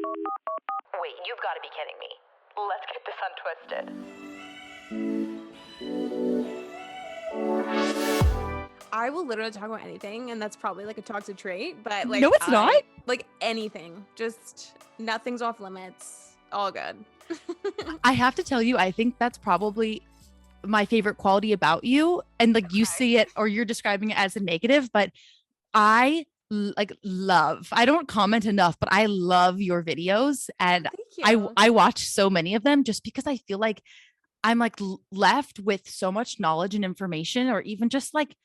Wait, you've got to be kidding me. Let's get this untwisted. I will literally talk about anything, and that's probably like a toxic trait, but like No, it's not. Like anything. Just nothing's off limits. All good. I have to tell you, I think that's probably my favorite quality about you. And like you see it or you're describing it as a negative, but I love, I don't comment enough, but I love your videos. And I watch so many of them just because I feel like I'm like left with so much knowledge and information, or even just like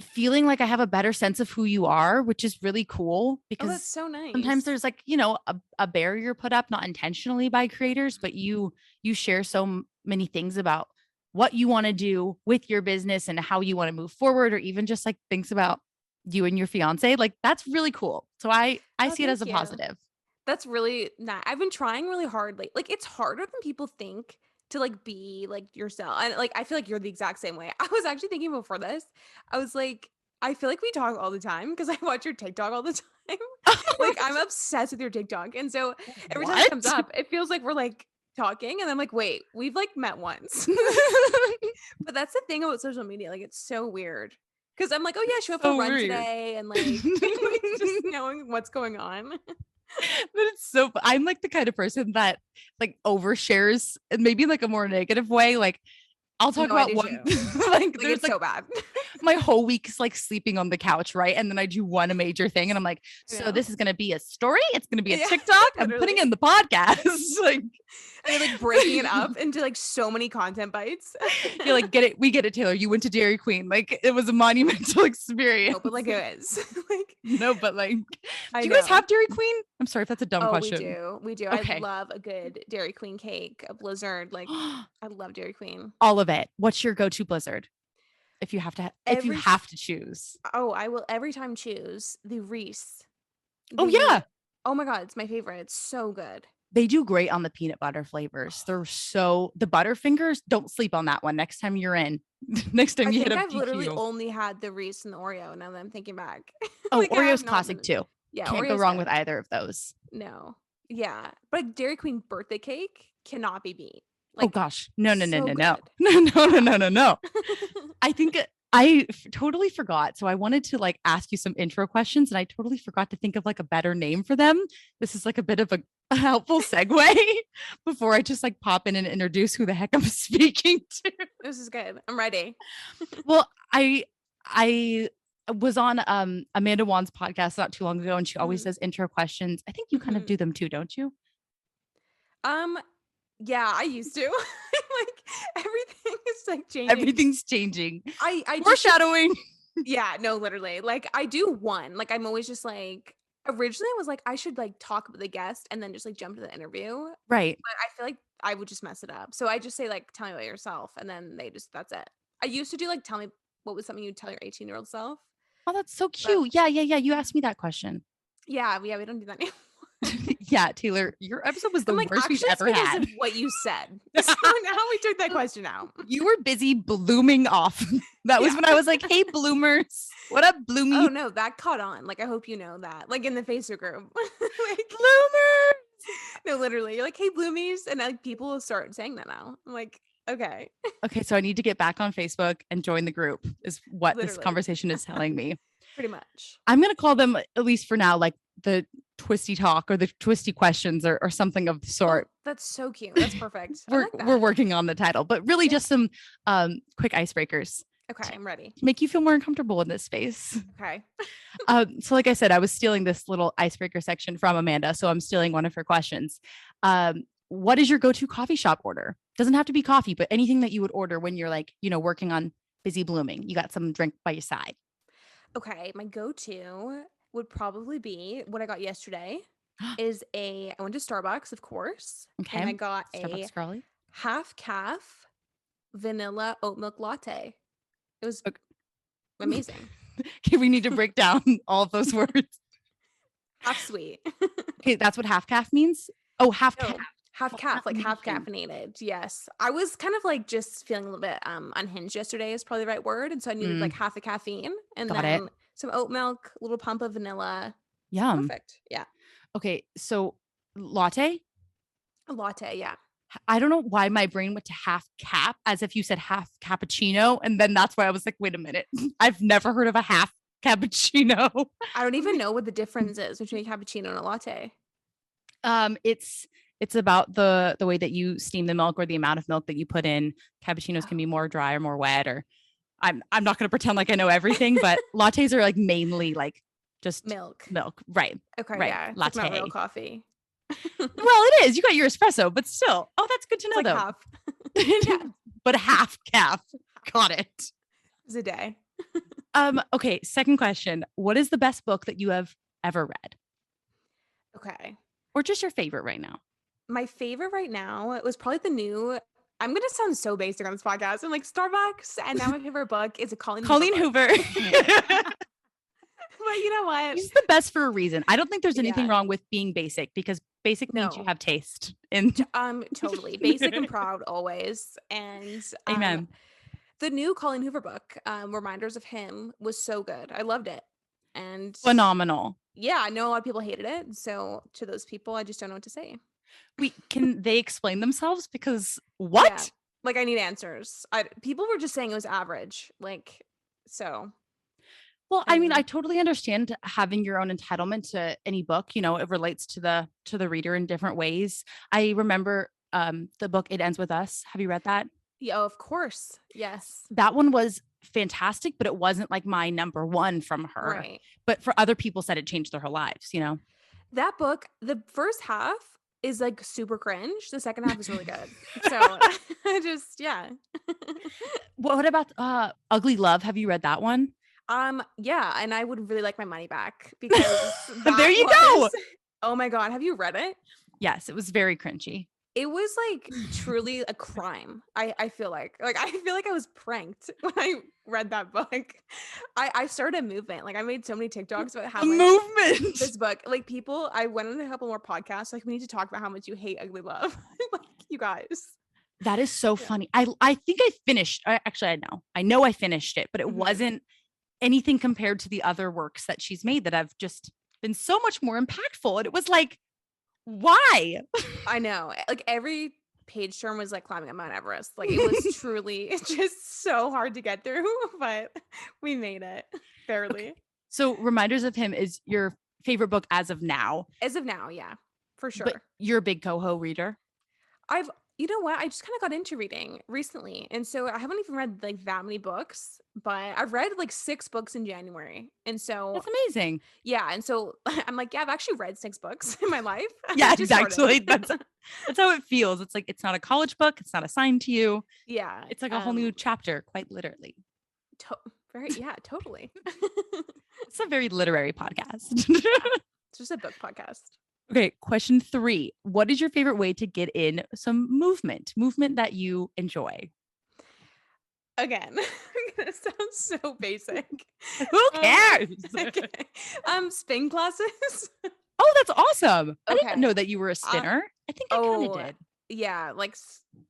feeling like I have a better sense of who you are, which is really cool because that's so nice. Sometimes there's like, you know, a barrier put up, not intentionally by creators, but you share so many things about what you want to do with your business and how you want to move forward, or even just like things about you and your fiance. Like that's really cool. So I see it as a positive. That's really nice. I've been trying really hard. Like it's harder than people think to like be like yourself. And like I feel like you're the exact same way. I was actually thinking before this, I was like, I feel like we talk all the time because I watch your TikTok all the time. Like I'm obsessed with your TikTok. And so every time it comes up, it feels like we're like talking, and I'm like, wait, we've like met once. But that's the thing about social media. Like it's so weird. Because I'm like, oh yeah, show up for run today, and like just knowing what's going on. But it's so, I'm like the kind of person that like overshares, and maybe like a more negative way. Like I'll talk about one, like it's so bad. My whole week is like sleeping on the couch, right? And then I do one major thing, and I'm like, so this is gonna be a story. It's gonna be a TikTok. I'm putting in the podcast. Like, and you're like breaking it up into like so many content bites. You're like, get it? We get it, Taylor. You went to Dairy Queen. Like it was a monumental experience. No, but like it is. Like no, but like, do you guys have Dairy Queen? I'm sorry if that's a dumb question. We do. Okay. I love a good Dairy Queen cake, a Blizzard. Like I love Dairy Queen. All of it. What's your go-to Blizzard? If you have to choose. Oh, I will every time choose the Reese. Oh yeah. Oh my God, it's my favorite. It's so good. They do great on the peanut butter flavors. They're so, the Butterfingers, don't sleep on that one next time you're in. Next time you hit up I've literally only had the Reese and the Oreo now that I'm thinking back. Oh, like, Oreo's classic too. Yeah. Can't go wrong with either of those. No. Yeah. But Dairy Queen birthday cake cannot be beat. Like, oh gosh. No. I think I totally forgot. So I wanted to like ask you some intro questions, and I totally forgot to think of like a better name for them. This is like a bit of a helpful segue before I just like pop in and introduce who the heck I'm speaking to. This is good. I'm ready. Well, I was on Amanda Wan's podcast not too long ago, and she always does intro questions. I think you kind of do them too, don't you? Yeah, I used to. Like everything is like changing. Everything's changing. I foreshadowing. Yeah, no, literally. Like I do one. Like I'm always just like, originally I was like, I should like talk with the guest and then just like jump to the interview. Right. But I feel like I would just mess it up. So I just say like, tell me about yourself, and then that's it. I used to do like, tell me what was something you'd tell your 18-year-old self. Oh, that's so cute. But, yeah. You asked me that question. Yeah, we don't do that anymore. Yeah, Taylor, your episode was the worst we've ever had. Of what you said. So now we took that question out. You were busy blooming off. That was when I was like, hey, bloomers. What up, bloomy? Oh, no, that caught on. Like, I hope you know that. Like, in the Facebook group. Like, bloomers. No, literally. You're like, hey, bloomies. And like, people will start saying that now. I'm like, okay. Okay, so I need to get back on Facebook and join the group is what this conversation is telling me. Pretty much. I'm going to call them, at least for now, like the twisty talk or the twisty questions or something of the sort. Oh, that's so cute. That's perfect. We're working on the title, but really just some quick icebreakers. Okay, I'm ready. To make you feel more uncomfortable in this space. Okay. So like I said, I was stealing this little icebreaker section from Amanda, so I'm stealing one of her questions. What is your go-to coffee shop order? Doesn't have to be coffee, but anything that you would order when you're like, working on Busy Blooming. You got some drink by your side. Okay, my go-to would probably be what I got yesterday I went to Starbucks, of course. Okay. And I got Starbucks girly. half calf vanilla oat milk latte. It was amazing. Okay, we need to break down all of those words. Half sweet. Okay, that's what half calf means? Oh, half calf. Half calf, like half caffeinated. Yes. I was kind of like just feeling a little bit unhinged yesterday is probably the right word. And so I needed like half the caffeine and then some oat milk, a little pump of vanilla. Yum. Perfect. Yeah. Okay. So Latte. A latte, yeah. I don't know why my brain went to half cap as if you said half cappuccino. And then that's why I was like, wait a minute. I've never heard of a half cappuccino. I don't even know what the difference is between a cappuccino and a latte. It's about the way that you steam the milk or the amount of milk that you put in. Cappuccinos can be Oh. more dry or more wet, or I'm not gonna pretend like I know everything, but lattes are like mainly like just Milk. Right. Okay, Right. yeah. It's like not real Latte. coffee. Well, it is. You got your espresso, but still. Oh, that's good to know It's like though. half. Yeah. But half cap. Got it. It's a day. Okay, second question. What is the best book that you have ever read? Okay. Or just your favorite right now? My favorite right now was probably the new. I'm gonna sound so basic on this podcast. I'm like Starbucks, and now my favorite book is a Colleen Hoover book. Hoover. But you know what? He's the best for a reason. I don't think there's anything Yeah. wrong with being basic because basic means you No. have taste. And Totally basic and proud always. And amen. the new Colleen Hoover book, Reminders of Him, was so good. I loved it. And Phenomenal. yeah, I know a lot of people hated it. So to those people, I just don't know what to say. Can they explain themselves? Because what? Yeah. Like I need answers. People were just saying it was average. Like, so. Well, I mean, I Anyway. totally understand having your own entitlement to any book. You know, it relates to the reader in different ways. I remember the book It Ends With Us. Have you read that? Yeah, of course. Yes. That one was fantastic, but it wasn't like my number one from her. Right. But for other people said it changed their whole lives, you know? That book, the first half is like super cringe. The second half is really good. So I just, yeah. What about Ugly Love? Have you read that one? Yeah, and I would really like my money back because There you go. Oh my God, have you read it? Yes, it was very cringy. It was like truly a crime. I feel like I was pranked when I read that book. I started a movement. Like I made so many TikToks about how A much movement. this book, like people, I went on a couple more podcasts. Like we need to talk about how much you hate Ugly Love. Like you guys. That is so Yeah. funny. I think I finished. Actually, I know I finished it, but it Mhm. wasn't anything compared to the other works that she's made that have just been so much more impactful. And it was like, why? I know. Like every page turn was like climbing up Mount Everest. Like it was truly just so hard to get through, but we made it barely. So, Reminders of Him is your favorite book as of now, As of now, yeah, for sure. but you're a big Coho reader. You know what? I just kind of got into reading recently. And so I haven't even read like that many books, but I've read like 6 books in January. And so, That's amazing. yeah. And so I'm like, yeah, I've actually read 6 books in my life. Yeah, I just started. exactly. That's how it feels. It's like it's not a college book. It's not assigned to you. Yeah. It's like a whole new chapter, quite literally. Yeah, totally. It's a very literary podcast. It's just a book podcast. Okay, question 3. What is your favorite way to get in some movement that you enjoy? Again, I'm gonna sound so basic. Who cares? Okay. Spin classes. Oh, that's awesome. I Okay. didn't know that you were a spinner. I think I kind of did. Yeah, like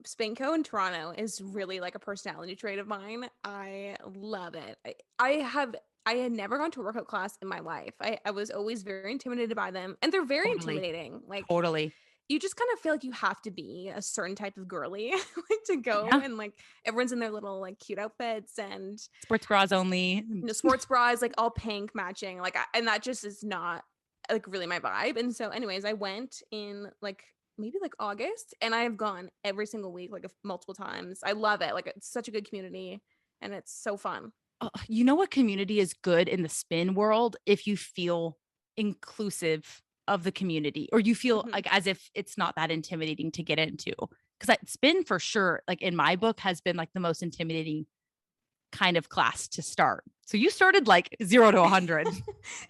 Spinco in Toronto is really like a personality trait of mine. I love it. I had never gone to a workout class in my life. I was always very intimidated by them, and they're very Totally. intimidating. Like Totally. you just kind of feel like you have to be a certain type of girly like to go, Yeah. and like everyone's in their little like cute outfits and Sports bras only. sports bras like all pink matching, like and that just is not like really my vibe. And so anyways, I went in like maybe like August, and I have gone every single week like multiple times. I love it. Like it's such a good community and it's so fun. You know what community is good in the spin world? If you feel inclusive of the community, or you feel Mhm. like as if it's not that intimidating to get into. Because spin for sure, like in my book, has been like the most intimidating kind of class to start. So you started like 0 to 100,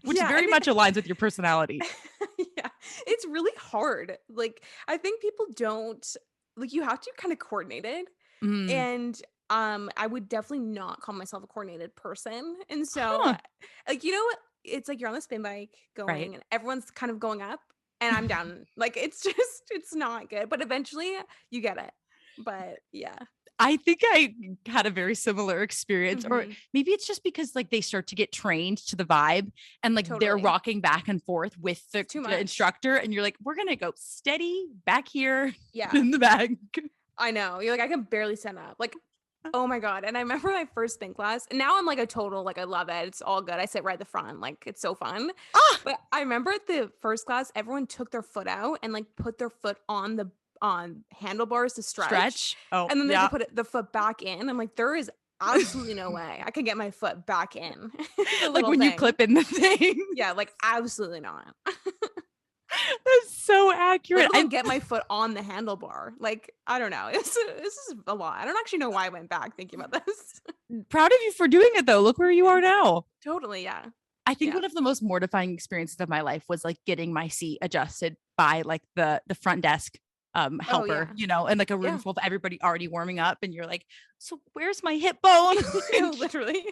which Yeah, very and much aligns with your personality. yeah, it's really hard. Like I think people don't like, you have to kind of coordinate it. Mm. And I would definitely not call myself a coordinated person. And so Huh. like you know what, it's like you're on the spin bike going Right. and everyone's kind of going up and I'm down. Like it's just it's not good, but eventually you get it. But yeah. I think I had a very similar experience, or Mhm. maybe it's just because like they start to get trained to the vibe and like they're Totally. rocking back and forth with It's too the much. instructor, and you're like, we're gonna go steady back here Yeah. in the back. I know. You're like, I can barely stand up. Like, oh my God. And I remember my first spin class, and now I'm like a total, like, I love it. It's all good. I sit right at the front. Like, it's so fun. Ah, But I remember at the first class, everyone took their foot out and like put their foot on the on handlebars to stretch. stretch. Oh, And then they had yeah. to put the foot back in. I'm like, there is absolutely no way I could get my foot back in the Like little when you thing. clip in the thing. Yeah, like absolutely not. That's so accurate. Let alone get my foot on the handlebar. Like, I don't know. This is a lot. I don't actually know why I went back thinking about this. Proud of you for doing it though. Look where you are now. Totally, yeah. I think Yeah. one of the most mortifying experiences of my life was like getting my seat adjusted by like the front desk helper, yeah. you know, and like a room Yeah. full of everybody already warming up, and you're like, so where's my hip bone? No, literally.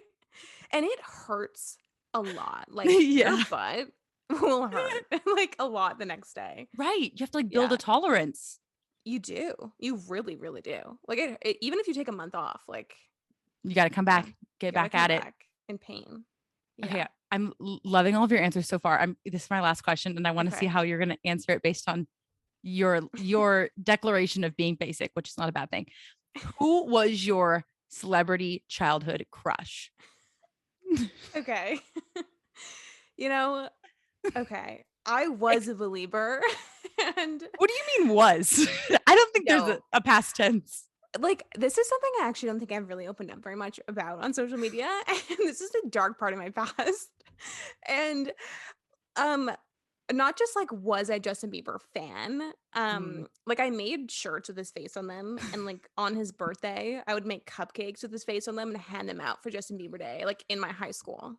And it hurts a lot. Like Yeah. your butt will hurt like a lot the next day. Right. You have to like build Yeah. a tolerance. You do. You really, really do. Like even if you take a month off, like You got to come back, get you gotta back at come it. back in pain. Okay. Yeah. I'm loving all of your answers so far. This is my last question, and I want to see Okay. how you're going to answer it based on your declaration of being basic, which is not a bad thing. Who was your celebrity childhood crush? Okay. You know, okay. I was a believer and What do you mean was? I don't think there's No. a past tense. like this is something I actually don't think I've really opened up very much about on social media. And this is a dark part of my past. And um not just like was I Justin Bieber fan. Like I made shirts with his face on them, and like on his birthday, I would make cupcakes with his face on them and hand them out for Justin Bieber Day, like in my high school.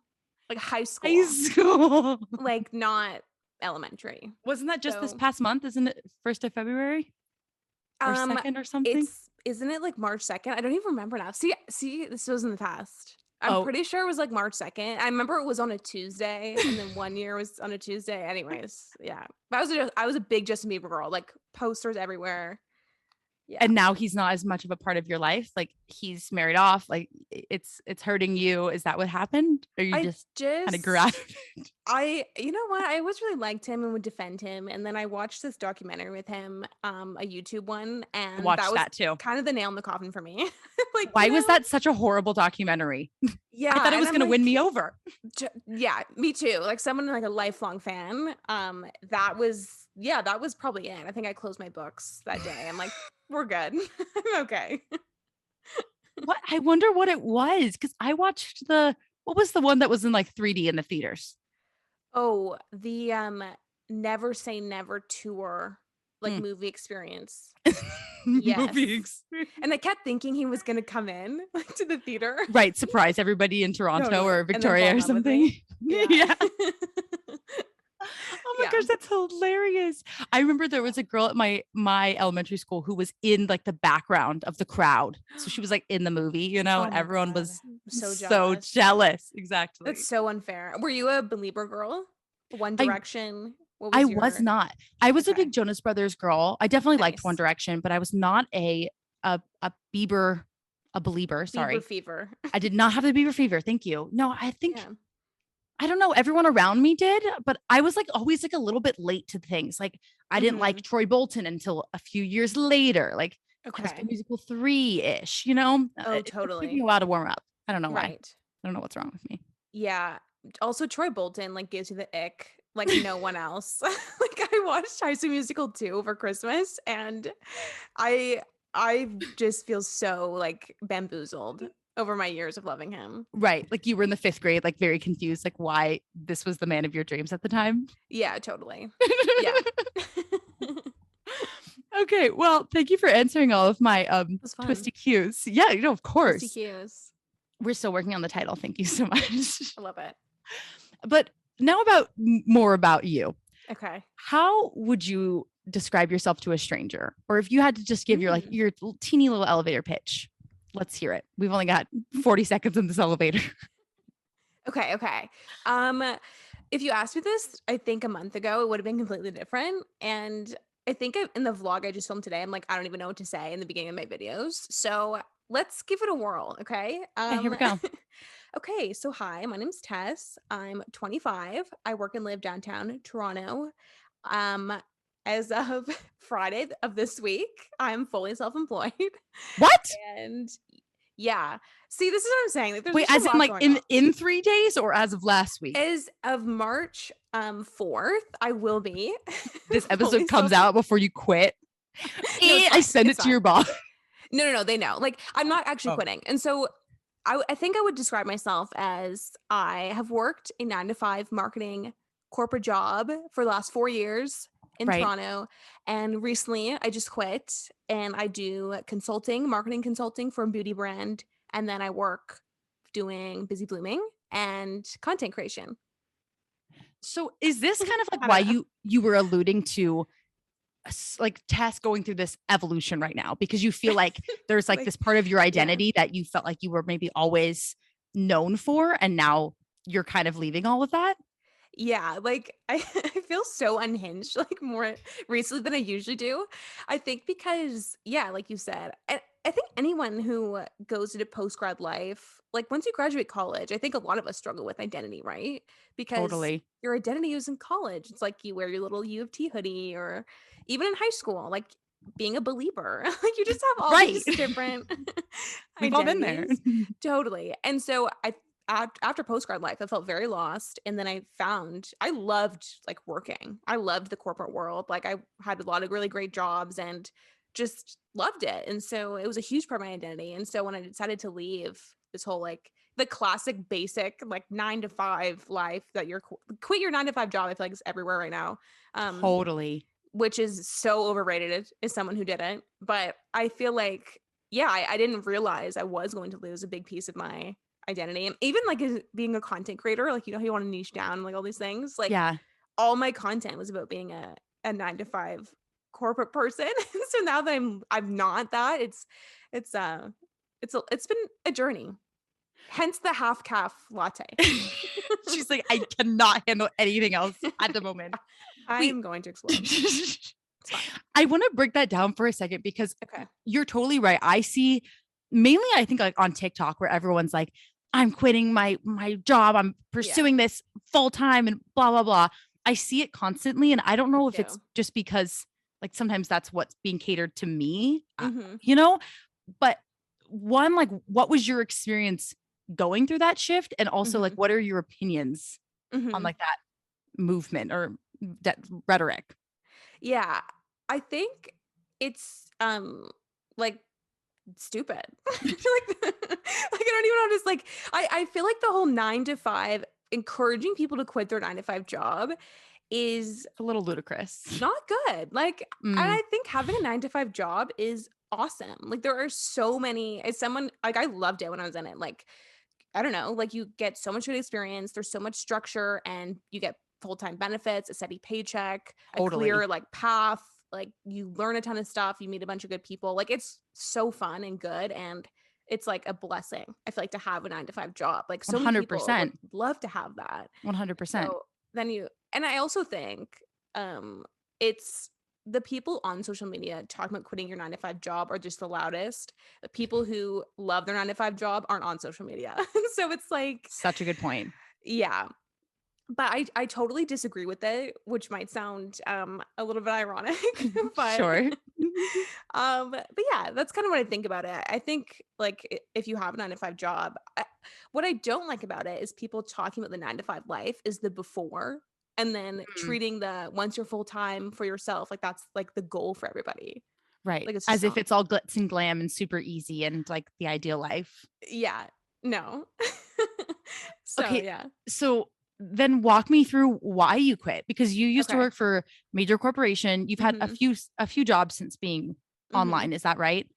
Like high school. High school. Like not elementary. Wasn't that just this So, past month? Isn't it 1st of February or 2nd or something? Isn't it like March 2nd? I don't even remember now. See, this was in the past. I'm Oh. pretty sure it was like March 2nd. I remember it was on a Tuesday, and then one year was on a Tuesday. Anyways, yeah. But I was a big Justin Bieber girl, like posters everywhere. Yeah. And now he's not as much of a part of your life. Like he's married off. Like it's hurting you. Is that what happened? Or you I just just kind of grew out of it? you know what? I always really liked him and would defend him. And then I watched this documentary with him, a YouTube one, I and watched that was that too. kind of the nail in the coffin for me. Like, Why was that such a horrible documentary? Yeah, I thought it was and going I'm to win like, me over. Yeah, me too. Like someone like a lifelong fan. That was probably it. I think I closed my books that day. I'm like, we're good. I'm okay. What? I wonder what it was, because I watched what was the one that was in like 3D in the theaters? Oh, the Never Say Never tour, like Mm. movie experience. Movie Yes. experience. And I kept thinking he was gonna come in like to the theater. Right, surprise everybody in Toronto Totally. or And then Victoria fall or in love with something. me. Yeah. Oh my Yeah. gosh, that's hilarious. I remember there was a girl at my elementary school who was in like the background of the crowd. So she was like in the movie, you know, Oh and my everyone God. was I'm so so jealous. jealous. Exactly. That's so unfair. Were you a Belieber girl? One Direction? What I was your was not. I was a Okay. big Jonas Brothers girl. I definitely liked One Nice. Direction, but I was not a Bieber, a believer. Sorry. Bieber fever? I did not have the Bieber fever. Thank you. No, I think Yeah. I don't know. Everyone around me did, but I was like always like a little bit late to things. Like I didn't like Troy Bolton until a few years later, like High School Okay. Musical 3-ish, you know? Oh, It took me totally. a while to warm up. I don't know why. Right. I don't know what's wrong with me. Yeah. Also, Troy Bolton like gives you the ick like no one else. Like I watched High School Musical 2 over Christmas, and I just feel so like bamboozled over my years of loving him. Right. Like you were in the 5th grade, like very confused, like why this was the man of your dreams at the time. Yeah, totally. Yeah. Okay. Well, thank you for answering all of my was fun. twisty cues. Yeah, you know, of course. CQs. We're still working on the title. Thank you so much. I love it. But now more about you. Okay. How would you describe yourself to a stranger? Or if you had to just give your teeny little elevator pitch, let's hear it. We've only got 40 seconds in this elevator. Okay. If you asked me this, I think a month ago, it would have been completely different. And I think in the vlog I just filmed today, I'm like, I don't even know what to say in the beginning of my videos. So let's give it a whirl, okay? Okay, here we go. Okay, so hi, my name's Tess. I'm 25. I work and live downtown Toronto. Um, as of Friday of this week, I'm fully self-employed. What? And yeah, see, this is what I'm saying. Like, there's Wait, just a as in lot like going in on. 3 days or as of last week? As of March 4th, I will be This fully episode comes self. out before you quit. No, it's I fine. send It's it to your fine. boss. No, they know. Like, I'm not actually Oh, quitting. And so I think I would describe myself as I have worked a 9 to 5 marketing corporate job for the last 4 years in right. Toronto. And recently I just quit and I do consulting, marketing consulting for a beauty brand. And then I work doing Busy Blooming and content creation. So is this kind of like I why don't know. you were alluding to like Tess going through this evolution right now, because you feel like there's like Like, this part of your yeah. identity that you felt like you were maybe always known for, and now you're kind of leaving all of that? Yeah, like I, I feel so unhinged like more recently than I usually do. I think because yeah, like you said, I think anyone who goes into post grad life, like once you graduate college, I think a lot of us struggle with identity, right? Because Totally. your identity is in college. It's like you wear your little U of T hoodie, or even in high school, like being a believer. Like you just have all Right. these different We've all been there. identities. Totally. And so after post grad life, I felt very lost. And then I found I loved like working. I loved the corporate world. Like I had a lot of really great jobs and just loved it. And so it was a huge part of my identity. And so when I decided to leave this whole like the classic basic like 9 to 5 life that you're quit your 9 to 5 job, I feel like it's everywhere right now. Um, Totally. which is so overrated as someone who didn't. But I feel like, yeah, I didn't realize I was going to lose a big piece of my identity. And even like being a content creator, like, you know, how you want to niche down, like all these things, like Yeah. all my content was about being a 9 to 5 corporate person. So now that I'm not that, it's been a journey. Hence the half calf latte. She's like, I cannot handle anything else at the moment. I Wait. am going to explode. It's fine. I want to break that down for a second, because Okay. you're totally right. I see mainly, I think, like on TikTok, where everyone's like, I'm quitting my job. I'm pursuing this full time and blah, blah, blah. I see it constantly. And I don't know if it's too. just because like sometimes that's what's being catered to me, Mhm. you know, but one, like, what was your experience going through that shift? And also like, Mhm. what are your opinions on Mhm. like that movement or that rhetoric? Yeah, I think it's like stupid. Like like I don't even know, just like I feel like the whole 9 to 5 encouraging people to quit their 9 to 5 job is It's a little ludicrous. not good. Like, and Mm, I think having a 9 to 5 job is awesome. Like there are so many, as someone like I loved it when I was in it. Like I don't know, like you get so much good experience, there's so much structure, and you get full-time benefits, a steady paycheck, a totally. clear like path, like you learn a ton of stuff, you meet a bunch of good people. Like it's so fun and good, and it's like a blessing. I feel like to have a 9 to 5 job. Like so many people would 100%. love to have that. 100%. So then you and I also think it's the people on social media talking about quitting your 9 to 5 job are just the loudest. The people who love their 9 to 5 job aren't on social media. So it's like, Such a good point. yeah. But I totally disagree with it, which might sound a little bit ironic, but Sure. but yeah, that's kind of what I think about it. I think like if you have a 9 to 5 job, what I don't like about it is people talking about the 9 to 5 life is the before, and then Mm, treating the once you're full time for yourself like that's like the goal for everybody. right. Like it's just As if not. it's all glitz and glam and super easy and like the ideal life. Yeah, no. So Okay. yeah. So then walk me through why you quit, because you used to Okay. work for major corporation. You've had Hmm. a few jobs since being Hmm. online. Is that right?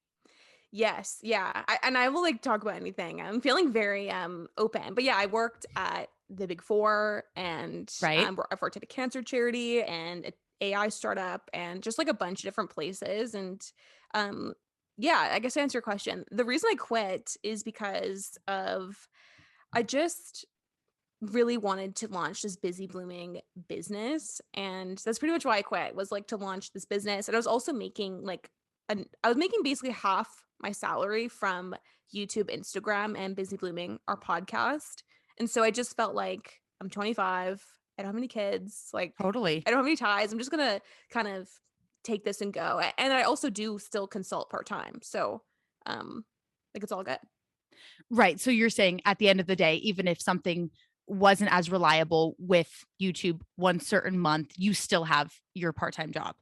Yes, yeah. And I will like talk about anything. I'm feeling very open. But yeah, I worked at the Big Four, and Right. I've worked at a cancer charity and an AI startup and just like a bunch of different places. And um yeah, I guess to answer your question, the reason I quit is because of I just really wanted to launch this busy blooming business, and that's pretty much why I quit, was like to launch this business. And I was also making like I was making basically half my salary from YouTube, Instagram, and Busy Blooming, our podcast. And so I just felt like I'm 25. I don't have any kids. Like, Totally. I don't have any ties. I'm just going to kind of take this and go. And I also do still consult part time. So, like, it's all good. Right. So you're saying at the end of the day, even if something wasn't as reliable with YouTube one certain month, you still have your part-time job,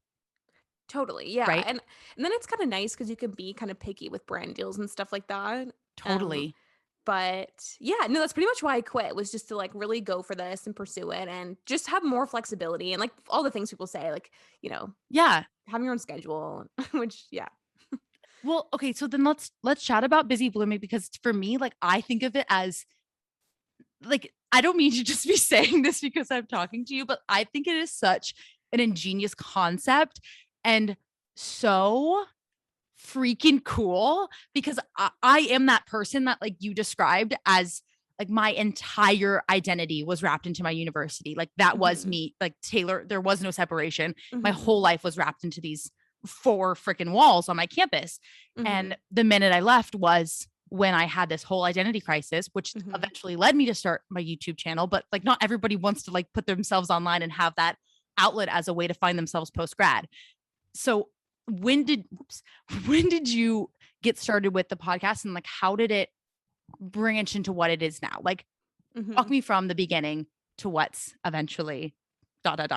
Totally. Yeah. right? And then it's kind of nice because you can be kind of picky with brand deals and stuff like that. Um, Totally. but yeah, no, that's pretty much why I quit, was just to like really go for this and pursue it and just have more flexibility and like all the things people say, like, you know, Yeah. having your own schedule, which yeah. Well, okay, so then let's chat about Busy Blooming, because for me, like I think of it as like, I don't mean to just be saying this because I'm talking to you, but I think it is such an ingenious concept and so freaking cool, because I am that person that like you described as like my entire identity was wrapped into my university. Like that was Mhm. me, like Taylor, there was no separation. My Mhm. whole life was wrapped into these four freaking walls on my campus. Mhm. And the minute I left was when I had this whole identity crisis, which Mhm. eventually led me to start my YouTube channel. But like, not everybody wants to like put themselves online and have that outlet as a way to find themselves post grad. So when did you get started with the podcast, and like how did it branch into what it is now? Like walk Mhm. me from the beginning to what's eventually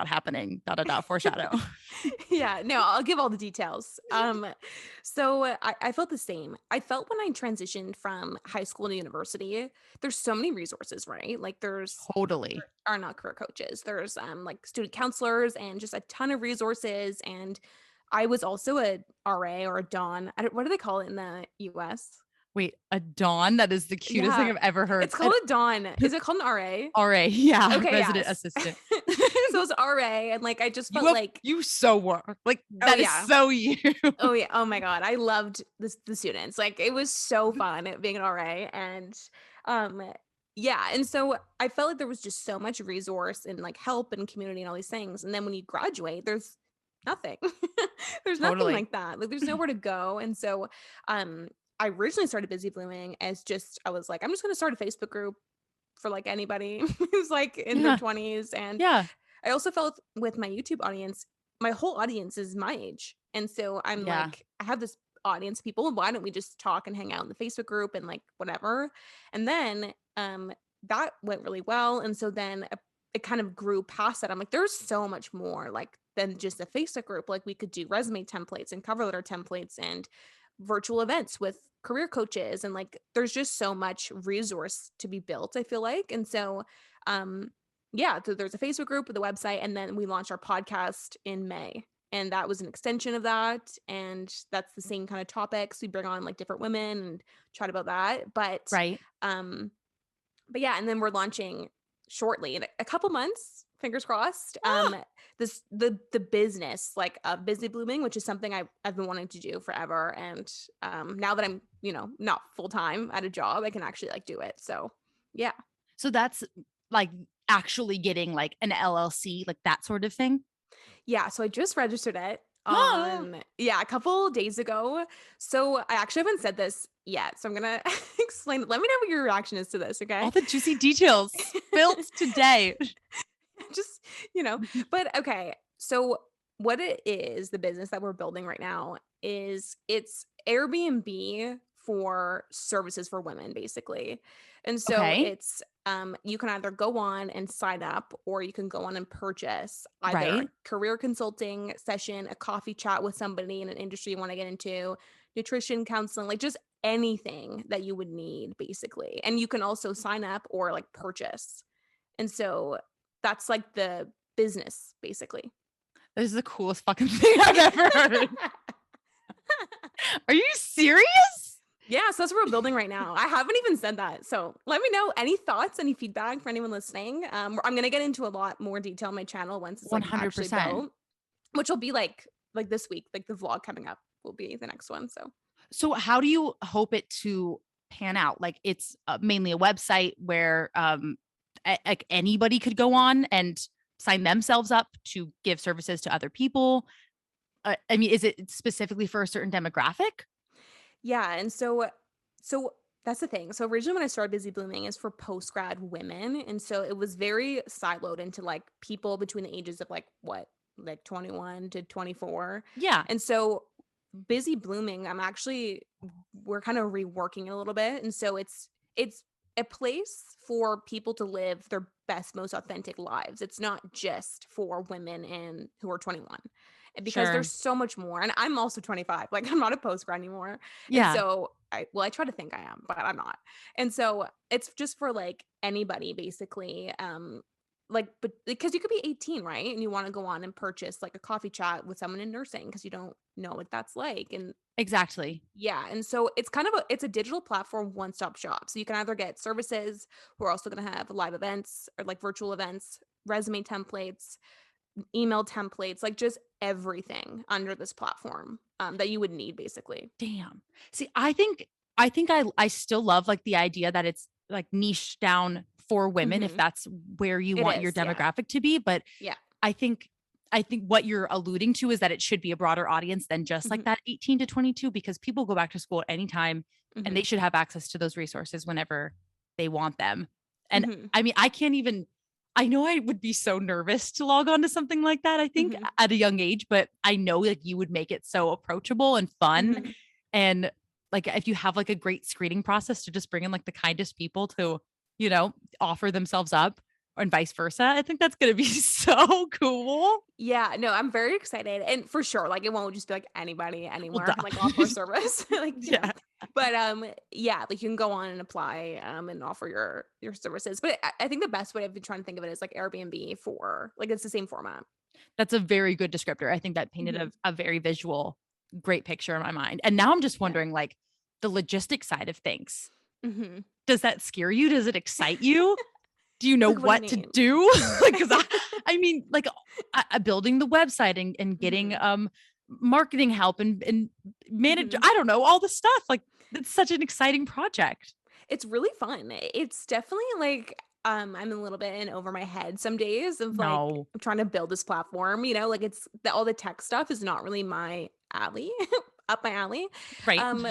happening, foreshadow. Yeah, no, I'll give all the details. So I felt the same. I felt when I transitioned from high school to university, there's so many resources, right? Like Totally. are not career coaches. There's like student counselors and just a ton of resources. And I was also a RA or a Don. What do they call it in the US? Wait, a Dawn? That is the cutest thing Yeah, I've ever heard. it's called a Don. Is it called an RA? RA, yeah, Okay, resident yes. assistant. So it's RA, and like I just You felt have like, you so were like oh that is yeah, so you. oh yeah, oh my god, I loved the students. Like it was so fun being an RA, and um yeah, and so I felt like there was just so much resource and like help and community and all these things. And then when you graduate, there's nothing. There's nothing Totally. like that. Like there's nowhere to go. And so I originally started Busy Blooming as just I was like, I'm just gonna start a Facebook group for like anybody who's like in their Yeah. 20s. And Yeah. I also felt with my YouTube audience, my whole audience is my age. And so I'm Yeah. like, I have this audience of people. Why don't we just talk and hang out in the Facebook group and like whatever? And then that went really well. And so then it kind of grew past that. I'm like, there's so much more like than just a Facebook group. Like we could do resume templates and cover letter templates and virtual events with career coaches, and like there's just so much resource to be built, I feel like. And so um yeah, so there's a Facebook group with a website, and then we launched our podcast in May. And that was an extension of that. And that's the same kind of topics. We bring on like different women and chat about that. Right. Um, but yeah, and then we're launching shortly in a couple months, fingers crossed. Ah, The business like Busy Blooming, which is something I've been wanting to do forever. And now that I'm, not full time at a job, I can actually like do it. So yeah. so that's like actually getting like an LLC, like that sort of thing. Yeah, so I just registered it Ah, a couple days ago. So I actually haven't said this yet. So I'm gonna explain. Let me know what your reaction is to this, all okay? the juicy details built today. Just, but okay. So what it is, the business that we're building right now is it's Airbnb for services for women, basically. And so Okay. it's you can either go on and sign up, or you can go on and purchase either a Right. career consulting session, a coffee chat with somebody in an industry you want to get into, nutrition counseling, like just anything that you would need basically. And you can also sign up or like purchase. And so that's like the business basically. This is the coolest fucking thing I've ever heard. Are you serious? Yeah, so that's what we're building right now. I haven't even said that. So let me know any thoughts, any feedback for anyone listening. I'm gonna get into a lot more detail on my channel once it's like actually 100%. built, which will be like this week, like the vlog coming up will be the next one. So So how do you hope it to pan out? Like it's mainly a website where like anybody could go on and sign themselves up to give services to other people. I mean, is it specifically for a certain demographic? Yeah, and so that's the thing. So originally when I started Busy Blooming is for post grad women, and so it was very siloed into like people between the ages of like what, like 21 to 24. Yeah, And so Busy Blooming, we're kind of reworking it a little bit, and so it's a place for people to live their best, most authentic lives. It's not just for women and who are 21. And because sure. there's so much more. And I'm also 25. Like I'm not a post grad anymore. And Yeah. so I try to think I am, but I'm not. And so it's just for like anybody basically. Like, but because you could be 18, right? And you want to go on and purchase like a coffee chat with someone in nursing because you don't know what that's like. And Exactly. yeah, and so it's kind of it's a digital platform, one-stop shop. So you can either get services, we're also going to have live events or like virtual events, resume templates, email templates, like just everything under this platform that you would need basically. Damn. See, I think I still love like the idea that it's like niche down for women if Hmm. that's where you It want your is, yeah. demographic to be, but Yeah. I think I think what you're alluding to is that it should be a broader audience than just like Hmm. that 18 to 22 because people go back to school at any time and Hmm. they should have access to those resources whenever they want them. And Hmm. I mean, I can't even I know I would be so nervous to log on to something like that, I think Hmm. at a young age, but I know like you would make it so approachable and fun. Hmm. And like if you have like a great screening process to just bring in like the kindest people to, you know, offer themselves up and vice versa, I think that's going to be so cool. Yeah, no, I'm very excited. And for sure, like it won't just be like anybody Well, anywhere duh. can like offer a service. Like, Yeah. But yeah, like you can go on and apply and offer your services. But I think the best way I've been trying to think of it is like Airbnb for like it's the same format. That's a very good descriptor. I think that painted Hmm. a very visual, great picture in my mind. And now I'm just Yeah. wondering, like, the logistic side of things. Hmm. Does that scare you? Does it excite you? Do you know Like what do you what to mean? do? Because I mean, like, building the website and getting Hmm. marketing help and manage. Hmm. I don't know all the stuff. Like, it's such an exciting project. It's really fun. It's definitely like I'm a little bit in over my head some days of like No, I'm trying to build this platform, like all the tech stuff is not really my alley, up my alley. right? Um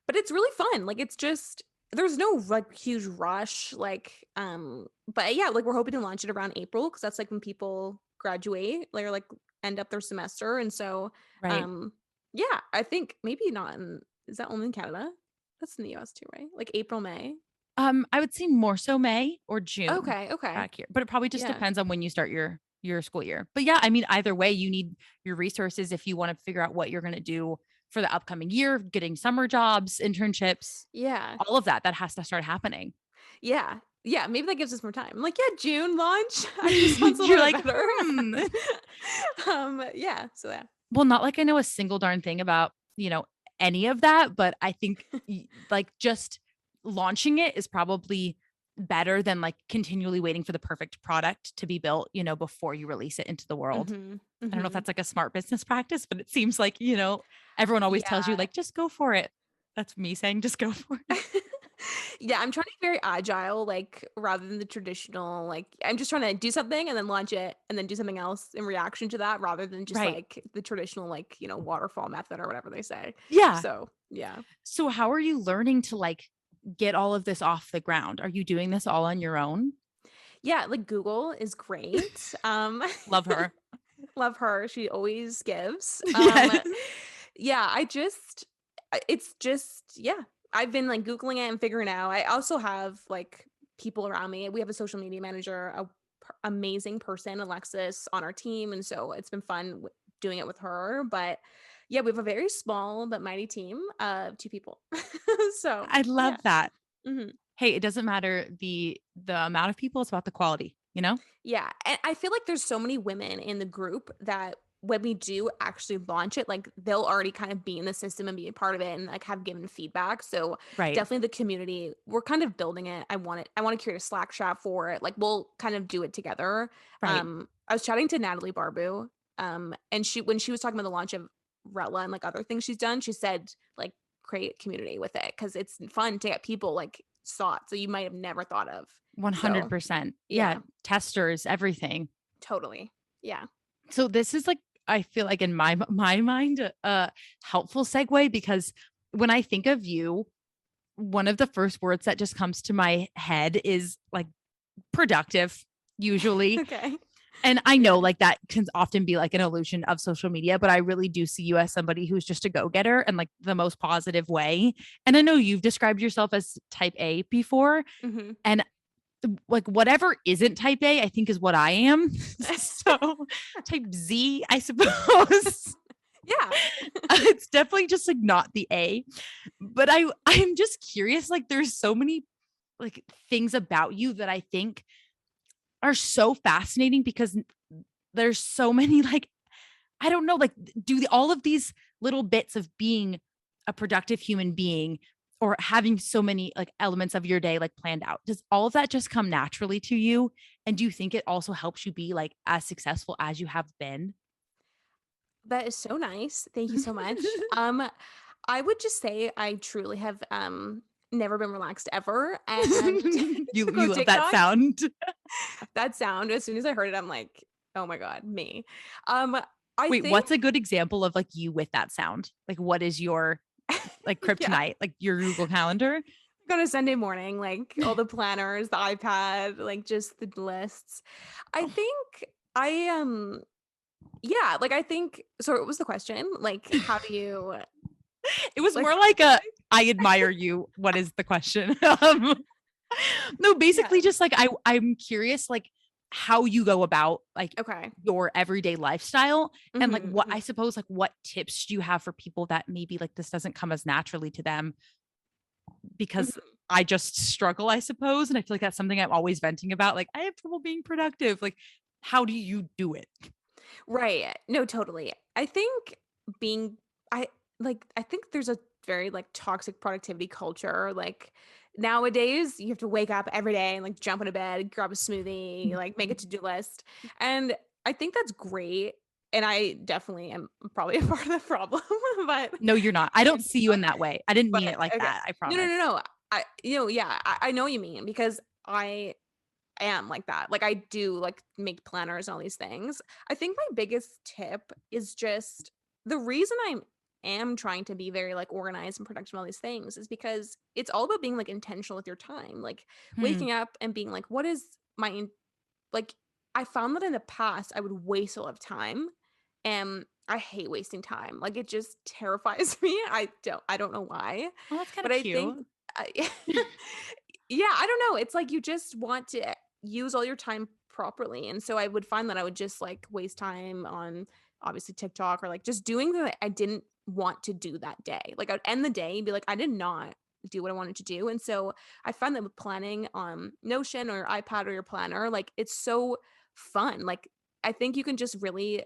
but it's really fun. Like it's just there's no like huge rush but yeah, like we're hoping to launch it around April because that's like when people graduate, like or like end up their semester and so Right. um yeah, I think maybe not in is that only in Canada? That's in the US too, right? Like April, May? I would say more so May or June Okay, okay. back here, but it probably just Yeah. depends on when you start your school year. But yeah, I mean, either way, you need your resources if you want to figure out what you're going to do for the upcoming year, getting summer jobs, internships, Yeah. all of that. That has to start happening. Yeah. Yeah, maybe that gives us more time. I'm like, yeah, June launch actually sounds a You're little like, bit better. hmm. Yeah, so yeah. Well, not like I know a single darn thing about, any of that, but I think like just launching it is probably better than like continually waiting for the perfect product to be built, before you release it into the world. Mhm. I don't know if Mhm. that's like a smart business practice, but it seems like, everyone always tells you Yeah. like, just go for it. That's me saying, just go for it. Yeah, I'm trying to be very agile, like rather than the traditional, like I'm just trying to do something and then launch it and then do something else in reaction to that rather than just Right. like the traditional, like, waterfall method or whatever they say. Yeah. So yeah. So how are you learning to like get all of this off the ground? Are you doing this all on your own? Yeah, like Google is great. Love her. Love her. She always gives. Yes. Yeah, it's just yeah. I've been like Googling it and figuring it out. I also have like people around me. We have a social media manager, amazing person, Alexis, on our team, and so it's been fun doing it with her. But yeah, we have a very small but mighty team of two people. So I love yeah. that. Mhm. Hey, it doesn't matter the amount of people, it's about the quality, you know? Yeah, and I feel like there's so many women in the group that when we do actually launch it, like they'll already kind of be in the system and be a part of it and like have given feedback. So Right. definitely the community, we're kind of building it. I want to create a Slack chat for it. Like we'll kind of do it together. Right. I was chatting to Natalie Barbu, and when she was talking about the launch of Rella and like other things she's done, she said like create community with it because it's fun to get people like thoughts so you might have never thought of. So 100%. Yeah, yeah. testers, everything. Totally. Yeah. So this is like I feel like in my mind, a helpful segue, because when I think of you, one of the first words that just comes to my head is like productive, usually. Okay. And I know Yeah. like that can often be like an illusion of social media, but I really do see you as somebody who's just a go-getter in like the most positive way. And I know you've described yourself as type A before, Hmm. and like whatever isn't type A, I think is what I am. So type Z, I suppose. Yeah. It's definitely just like not the A. But I'm just curious, like there's so many like things about you that I think are so fascinating, because there's so many like, I don't know, like all of these little bits of being a productive human being, or having so many like elements of your day like planned out, does all of that just come naturally to you? And do you think it also helps you be like as successful as you have been? That is so nice. Thank you so much. I would just say I truly have never been relaxed ever. And you took on love that TikTok, sound. that sound, as soon as I heard it, I'm like, oh my God, me. Um, I Wait, think what's a good example of like you with that sound? Like what is your like yeah, kryptonite, like your Google Calendar? on a Sunday morning, like all the planners, the iPad, like just the lists. I Oh, think I yeah, like I think so. What was the question? Like, how do you it was like more how like do a I admire you. What is the question? No, yeah. basically just like I'm curious like how you go about like Okay. your everyday lifestyle, and like what Hmm. I suppose like what tips do you have for people that maybe like this doesn't come as naturally to them, because Hmm. I just struggle, I suppose. And I feel like that's something I'm always venting about. Like I have trouble being productive. Like, how do you do it? Right. No, totally. I think being I I think there's a very like toxic productivity culture. Like nowadays you have to wake up every day and like jump into bed, grab a smoothie, like make a to-do list. And I think that's great. And I definitely am probably a part of the problem, but No, you're not. I don't I'm see you in not. that way. I didn't mean But it like okay. that. I No, no, promise. no, no. Yeah, I know what you mean because I am like that. Like I do like make planners and all these things. I think my biggest tip is just the reason I am trying to be very like organized and productive and all these things is because it's all about being like intentional with your time. Like Hmm. waking up and being like, what is like I found that in the past I would waste a lot of time and I hate wasting time. Like it just terrifies me. I don't know why. Well, that's kind But of I think cute. I, yeah, I don't know. It's like you just want to use all your time properly. And so I would find that I would just like waste time on obviously TikTok or like just doing that I didn't want to do that day. Like I'd end the day and be like, I did not do what I wanted to do. And so I find that with planning on Notion or your iPad or your planner, like it's so fun. Like I think you can just really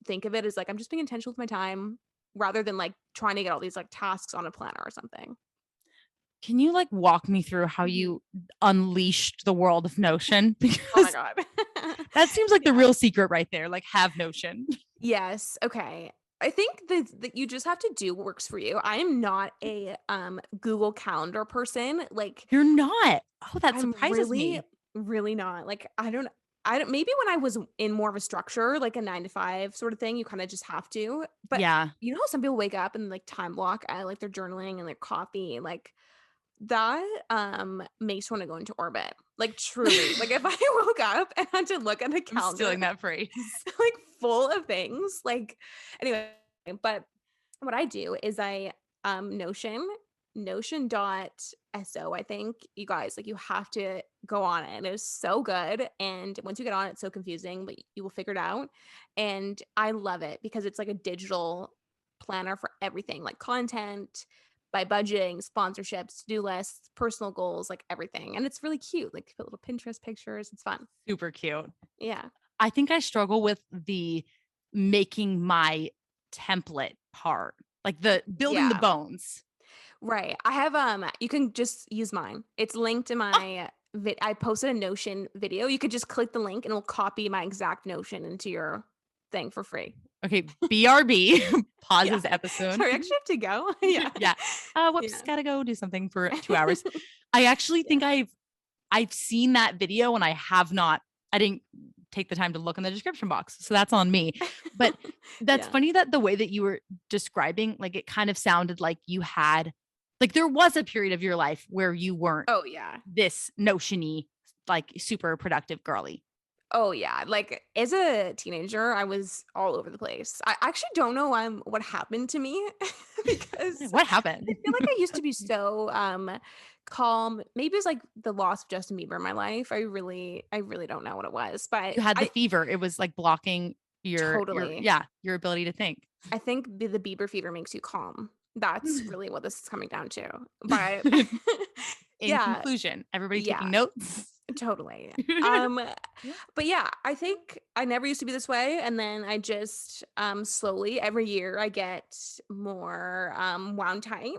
think of it as like I'm just being intentional with my time rather than like trying to get all these like tasks on a planner or something. Can you like walk me through how Mhm. you unleashed the world of Notion? Oh my Because God. that seems like the Yeah. real secret right there. Like have Notion. Yes. Okay. I think that you just have to do what works for you. I am not a Google Calendar person. Like You're not. Oh, that I'm surprises really, me. really not. Like I don't maybe when I was in more of a structure, like a 9 to 5 sort of thing, you kind of just have to. But Yeah. you know how some people wake up and like time block like their journaling and their coffee, like that makes me want to go into orbit. Like truly. Like if I woke up and had to look at the I'm calendar stealing that phrase. like full of things. Like anyway, but what I do is I Notion.so. I think you guys like you have to go on it. And it was so good. And once you get on it, it's so confusing, but you will figure it out. And I love it because it's like a digital planner for everything, like content, by budgeting, sponsorships, to-do lists, personal goals, like everything. And it's really cute. Like put little Pinterest pictures. It's fun. Super cute. Yeah. I think I struggle with the making my template part, like the building the Yeah. bones. Right. I have you can just use mine. It's linked in Oh, my I posted a Notion video. You could just click the link and it'll copy my exact Notion into your thing for free. okay. BRB. Pause Yeah. this episode. Sorry, I actually have to go. Yeah. Yeah. Whoops. Yeah. Gotta go do something for 2 hours. I actually think Yeah. I've seen that video, and I have not, I didn't take the time to look in the description box. So that's on me. But that's Yeah. funny that the way that you were describing, like it kind of sounded like you had, like there was a period of your life where you weren't Oh yeah. this notion-y, like super productive girly. Oh yeah. Like as a teenager, I was all over the place. I actually don't know what happened to me because What happened? I feel like I used to be so calm. Maybe it's like the loss of Justin Bieber in my life. I really don't know what it was, but You had the I fever. It was like blocking totally. your ability to think. I think the Bieber fever makes you calm. That's really what this is coming down to. But In yeah, conclusion, everybody yeah, taking notes. totally. But yeah, I think I never used to be this way, and then I just slowly every year I get more wound tight,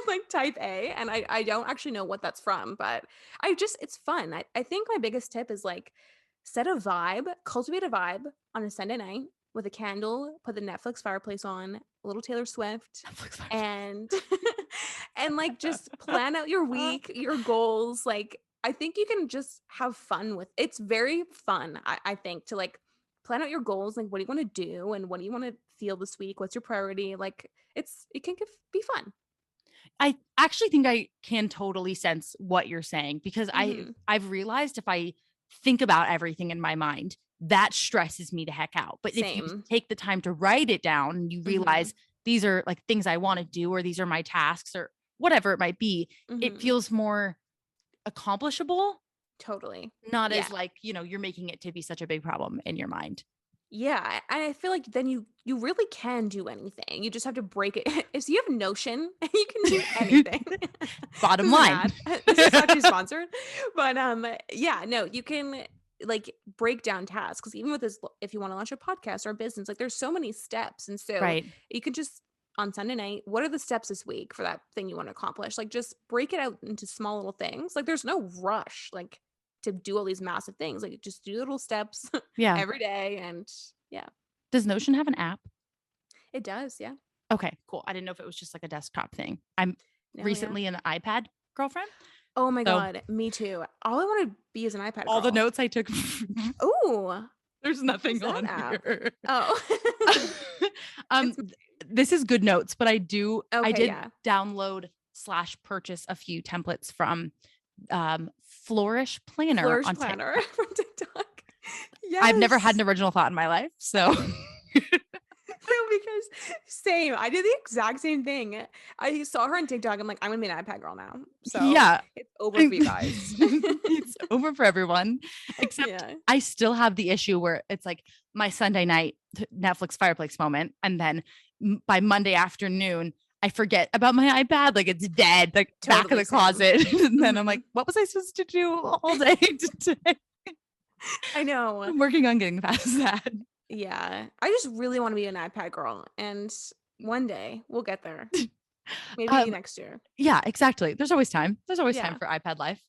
like type A, and I don't actually know what that's from, but it's fun. I think my biggest tip is like set a vibe, cultivate a vibe on a Sunday night with a candle, put the Netflix fireplace on, a little Taylor Swift, Netflix fireplace. and and like just plan out your week, your goals. Like I think you can just have fun with it's very fun, I think, to like plan out your goals, like what do you want to do and what do you want to feel this week? What's your priority? Like it can be fun. I actually think I can totally sense what you're saying because Mhm. I've realized if I think about everything in my mind, that stresses me the heck out. But if you Same. take the time to write it down and you Mhm. realize these are like things I want to do or these are my tasks or whatever it might be, it Mhm. feels more accomplishable, Totally. not Yeah. as like, you're making it to be such a big problem in your mind. Yeah, I feel like then you really can do anything. You just have to break it. If you have Notion, you can do anything. Bottom This is an line. ad. This is actually sponsored. But yeah, no, you can like break down tasks even with this if you want to launch a podcast or a business, like there's so many steps. And so Right. you can just on Sunday night, what are the steps this week for that thing you want to accomplish? Like just break it out into small little things. Like there's no rush like to do all these massive things. Like just do little steps Yeah. every day and yeah. Does Notion have an app? It does, yeah. Okay, cool. I didn't know if it was just like a desktop thing. I'm No, yeah. recently an iPad girlfriend. Oh my So god, me too. All I want to be is an iPad all the girl. notes I took, Ooh, there's nothing that on app? here. Oh. um, this is good notes, but I Okay, did yeah. download / purchase a few templates from Flourish Planner Flourish on Planner TikTok. from TikTok. Yes. I've never had an original thought in my life, so No, because same. I did the exact same thing. I saw her on TikTok. I'm like, I'm gonna be an iPad girl now. So yeah, it's over for you guys. it's over for everyone. Except Yeah. I still have the issue where it's like my Sunday night Netflix fireplace moment, and then by Monday afternoon I forget about my iPad, like it's dead, like back of Totally the same. closet. And then I'm Mhm. like, what was I supposed to do all day today? I know. I'm working on getting past that. Yeah. I just really want to be an iPad girl. And one day we'll get there. Maybe next year. Yeah, exactly. There's always time. There's always time Yeah. for iPad life.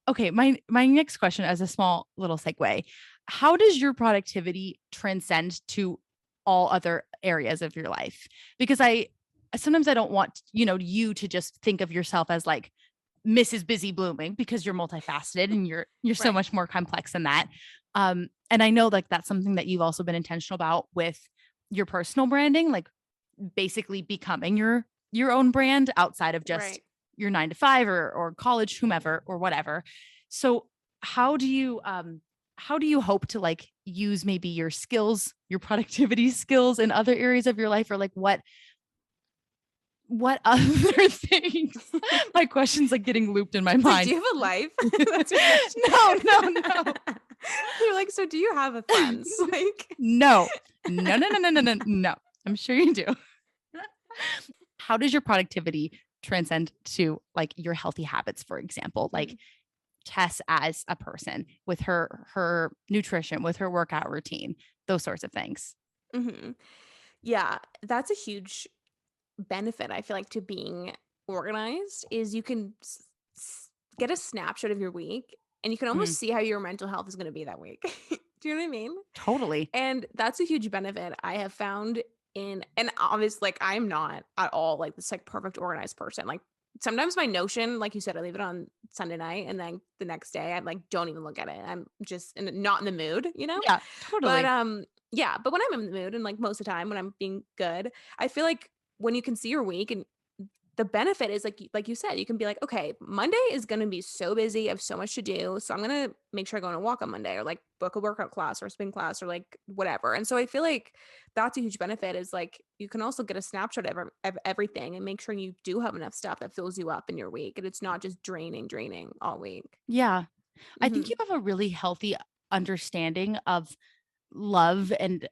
Okay, my next question as a small little segue. How does your productivity transcend to all other areas of your life? Because I sometimes I don't want, you to just think of yourself as like Mrs. Busy Blooming because you're multifaceted and you're so Right. much more complex than that. And I know like that's something that you've also been intentional about with your personal branding, like basically becoming your own brand outside of just Right. your 9 to 5 or college, whomever, or whatever. So how do you hope to like use maybe your skills, your productivity skills in other areas of your life, or like what other things? My question's like getting looped in my It's like, mind. do you have a life? That's your question. No. You're like, so do you have a friends? Like, No. I'm sure you do. How does your productivity transcend to like your healthy habits, for example? Like Tess as a person with her nutrition, with her workout routine, those sorts of things. mhm. Yeah, that's a huge benefit, I feel like, to being organized is you can get a snapshot of your week and you can Mhm. almost see how your mental health is going to be that week. Do you know what I mean? Totally. And that's a huge benefit I have found and obviously like I'm not at all like this like perfect organized person. Like sometimes my Notion, like you said, I leave it on Sunday night and then the next day I like don't even look at it. I'm just not in the mood, you know? Yeah, But totally. yeah, but when I'm in the mood and like most of the time when I'm being good, I feel like when you can see your week and the benefit is like you said, you can be like, okay, Monday is going to be so busy. I have so much to do. So I'm going to make sure I go on a walk on Monday or like book a workout class or a spin class or like whatever. And so I feel like that's a huge benefit is like you can also get a snapshot of everything and make sure you do have enough stuff that fills you up in your week. And it's not just draining all week. Yeah. I think Hmm. you have a really healthy understanding of love and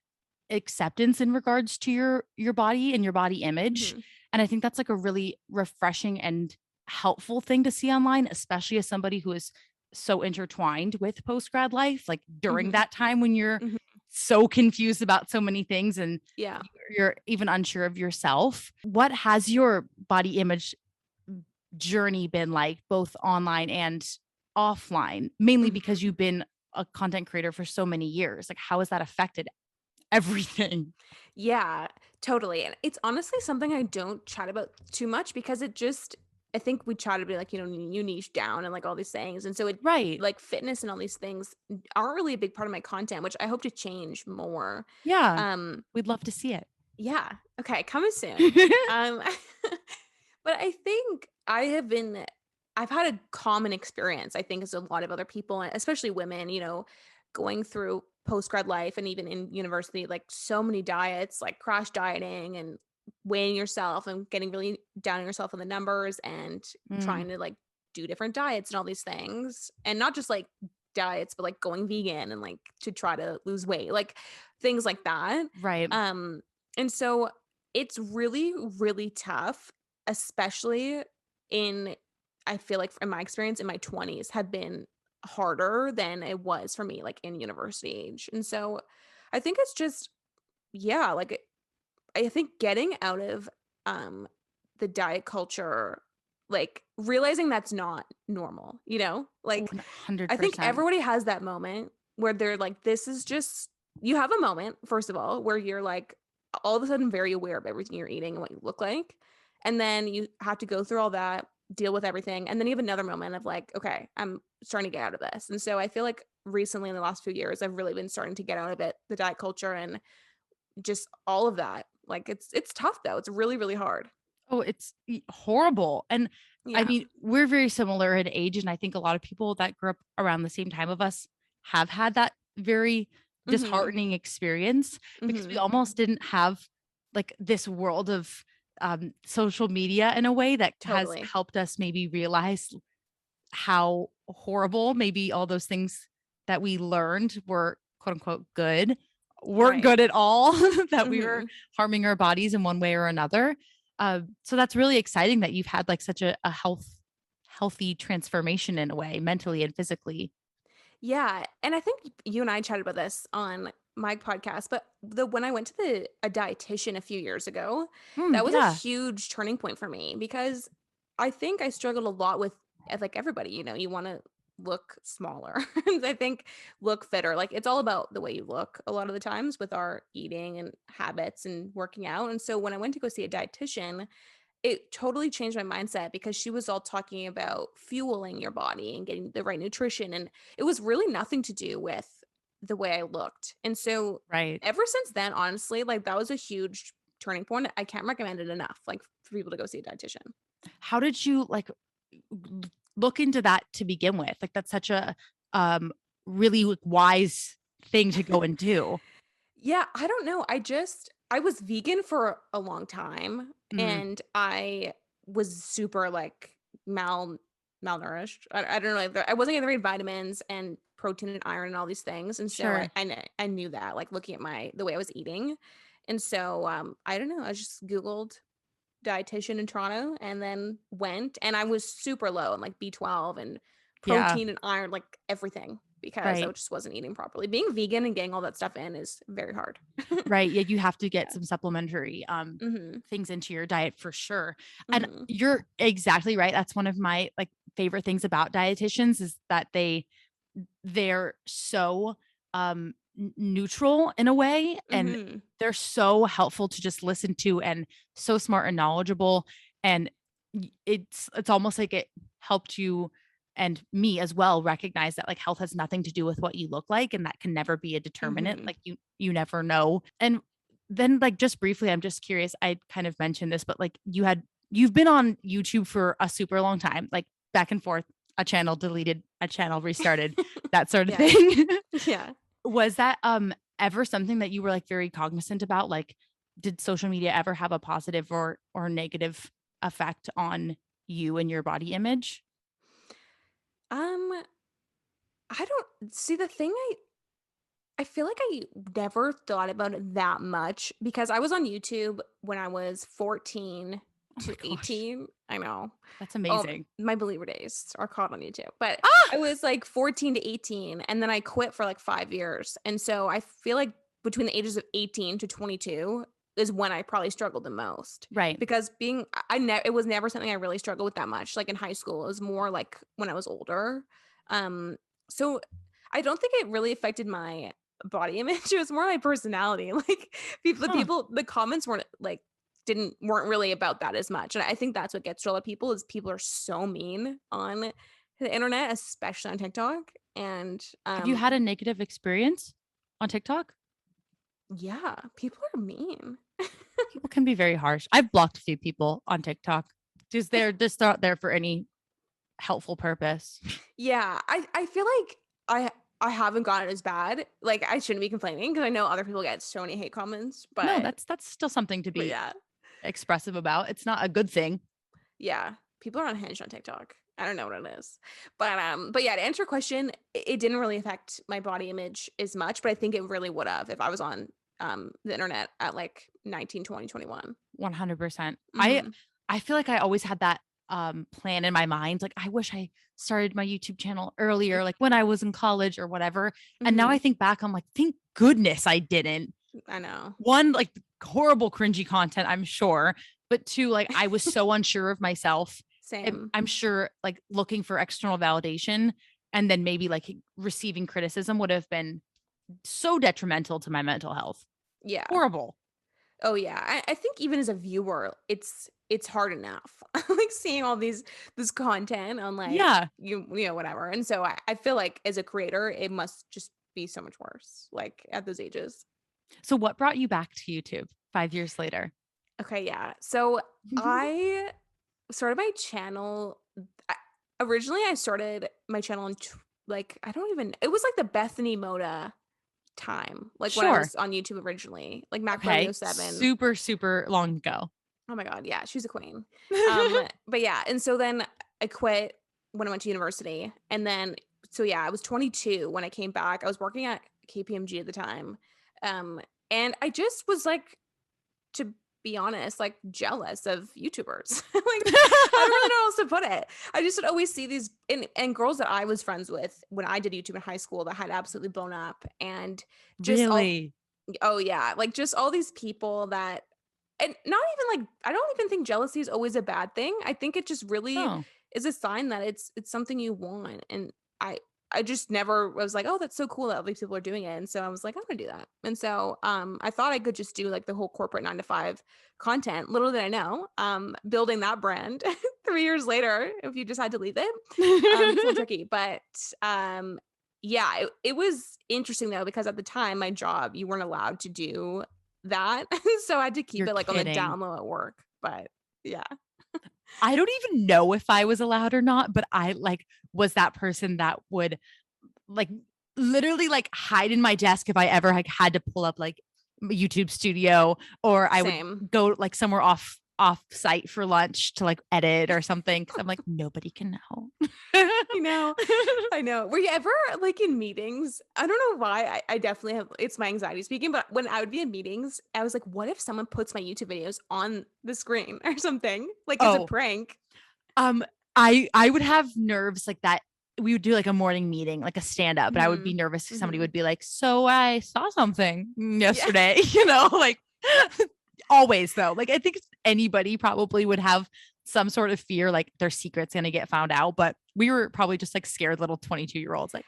acceptance in regards to your body and your body image. Hmm. And I think that's like a really refreshing and helpful thing to see online, especially as somebody who is so intertwined with post grad life, like during Hmm. that time when you're Hmm. so confused about so many things and Yeah. you're even unsure of yourself. What has your body image journey been like, both online and offline, mainly Mhm. because you've been a content creator for so many years? Like, how has that affected everything? Yeah, totally. And it's honestly something I don't chat about too much because I think we try to be like, you niche down and like all these things. And so Right. like fitness and all these things aren't really a big part of my content, which I hope to change more. Yeah. Um, We'd love to see it. yeah. Okay. Coming soon. Um, but I think I've had a common experience, I think, as a lot of other people, especially women, going through post grad life and even in university, like so many diets, like crash dieting and weighing yourself and getting really down on yourself on the numbers and Mm, trying to like do different diets and all these things. And not just like diets, but like going vegan and like to try to lose weight, like things like that. right. Um, and so it's really, really tough, especially in, I feel like in my experience in my 20s have been harder than it was for me like in university age. And so I think it's just, yeah, like I think getting out of um the diet culture, like realizing that's not normal, like I think 100%. everybody has that moment where they're like, this is just, you have a moment, first of all, where you're like all of a sudden very aware of everything you're eating and what you look like. And then you have to go through all that, deal with everything. And then you have another moment of like, okay, I'm starting to get out of this. And so I feel like recently in the last few years, I've really been starting to get out of it, the diet culture and just all of that. Like it's tough though. It's really, really hard. Oh, it's horrible. And I Yeah. mean, we're very similar in age. And I think a lot of people that grew up around the same time of us have had that very Mm-hmm. disheartening experience because we Mm-hmm. almost didn't have like this world of social media in a way that has Totally. helped us maybe realize how horrible maybe all those things that we learned were quote unquote good weren't Right. good at all, that we were Mm-hmm. harming our bodies in one way or another. So that's really exciting that you've had like such a healthy transformation in a way, mentally and physically. Yeah, and I think you and I chatted about this on my podcast, but the when I went to a dietitian a few years ago, Mm, that was a yeah. huge turning point for me because I think I struggled a lot with like everybody, you want to look smaller. And I think look fitter. Like it's all about the way you look a lot of the times with our eating and habits and working out. And so when I went to go see a dietitian, it totally changed my mindset because she was all talking about fueling your body and getting the right nutrition. And it was really nothing to do with the way I looked. And so Right. ever since then, honestly, like that was a huge turning point. I can't recommend it enough, like for people to go see a dietitian. How did you like look into that to begin with? Like that's such a um really wise thing to go and do. Yeah, I don't know. I was vegan for a long time Mm, and I was super like malnourished. I don't know. Like, I wasn't getting the right vitamins and protein and iron and all these things. And so sure. I knew that like looking at the way I was eating. And so I don't know. I just Googled dietitian in Toronto and then went and I was super low in like B12 and Yeah. protein and iron, like everything because I Right. just wasn't eating properly. Being vegan and getting all that stuff in is very hard. Right. Yeah, you have to get Yeah. some supplementary Mhm. things into your diet for sure. And Mhm. you're exactly right. That's one of my like favorite things about dietitians is that they're so neutral in a way, and Mhm. they're so helpful to just listen to and so smart and knowledgeable. And it's almost like it helped you and me as well recognize that like health has nothing to do with what you look like, and that can never be a determinant. Mhm. Like you never know. And then like just briefly, I'm just curious, I kind of mentioned this, but like you've been on YouTube for a super long time, like back and forth, a channel deleted, a channel restarted, that sort of Yeah. thing. Yeah. Was that ever something that you were like very cognizant about? Like, did social media ever have a positive or negative effect on you and your body image? Um, I don't see the thing. I feel like I never thought about it that much because I was on YouTube when I was 14 Oh my to gosh, 18. I know. that's Oh, amazing. my believer days are caught on YouTube. But Ah, I was like 14 to 18 and then I quit for like 5 years. And so I feel like between the ages of 18 to 22 is when I probably struggled the most right. because it was never something I really struggled with that much. Like in high school, it was more like when I was older. Um, so I don't think it really affected my body image. It was more my personality. Like Huh. the comments weren't really about that as much. And I think that's what gets to a lot of people is people are so mean on the internet, especially on TikTok. And Have you had a negative experience on TikTok? yeah, people are mean. People can be very harsh. I've blocked a few people on TikTok. Just they're just not there for any helpful purpose. Yeah, I feel like I haven't gotten as bad. Like I shouldn't be complaining because I know other people get so many hate comments, No, but that's still something to be yeah. expressive about. It's not a good thing. Yeah, people are unhinged on TikTok. I don't know what it is. But yeah, to answer your question, it didn't really affect my body image as much, but I think it really would have if I was on the internet at like 19, 20, 21. 100%. Mhm. I feel like I always had that plan in my mind. Like I wish I started my YouTube channel earlier, like when I was in college or whatever. And now I Mhm. think back, I'm like, thank goodness I didn't. I know. One, like horrible cringy content, I'm sure. But two, like I was so unsure of myself. Same. I'm sure like looking for external validation and then maybe like receiving criticism would have been so detrimental to my mental health. Yeah. Horrible. Oh yeah. I think even as a viewer, it's hard enough. Like seeing all this content on like Yeah. you know whatever. And so I feel like as a creator, it must just be so much worse. Like at those ages. So what brought you back to YouTube 5 years later? Okay, yeah. So I started my channel. I, Originally, I started my channel like I don't even. It was like the Bethany Moda time, like when I Sure. was on YouTube originally, like Macaroni Okay. 07. Super, super long ago. Oh my god, yeah, she's a queen. But yeah, and so then I quit when I went to university, and then so yeah, I was 22 when I came back. I was working at KPMG at the time, and I just was like to be honest, like jealous of YouTubers. Like I don't really know how else to put it. I just would always see these and girls that I was friends with when I did YouTube in high school that had absolutely blown up and just all Really? oh yeah, like just all these people that and not even like I don't even think jealousy is always a bad thing. I think it just really Oh, is a sign that it's something you want. And I just never was like, oh, that's so cool that all these people are doing it. And so I was like, I'm gonna do that. And so I thought I could just do like the whole corporate 9 to 5 content. Little did I know, building that brand 3 years later, if you decide to leave it, it's a little tricky. But yeah, it was interesting though, because at the time, my job, you weren't allowed to do that. So I had to keep you're it like on the kidding. down low at work. But yeah. I don't even know if I was allowed or not, but I like was that person that would like literally like hide in my desk if I ever like had to pull up like YouTube studio, or I would Same. go like somewhere off site for lunch to like edit or something because I'm like nobody can know. I know. I know. Were you ever like in meetings? I don't know why. I definitely have it's my anxiety speaking, but when I would be in meetings, I was like, what if someone puts my YouTube videos on the screen or something? Like it's a Oh, prank. um, I would have nerves like that. We would do like a morning meeting, like a stand up, and I would be Hmm. nervous if somebody Hmm. would be like, "So I saw something Yeah. yesterday," you know, like always though. Like I think anybody probably would have some sort of fear, like their secret's gonna get found out. But we were probably just like scared little 22-year-olds, like,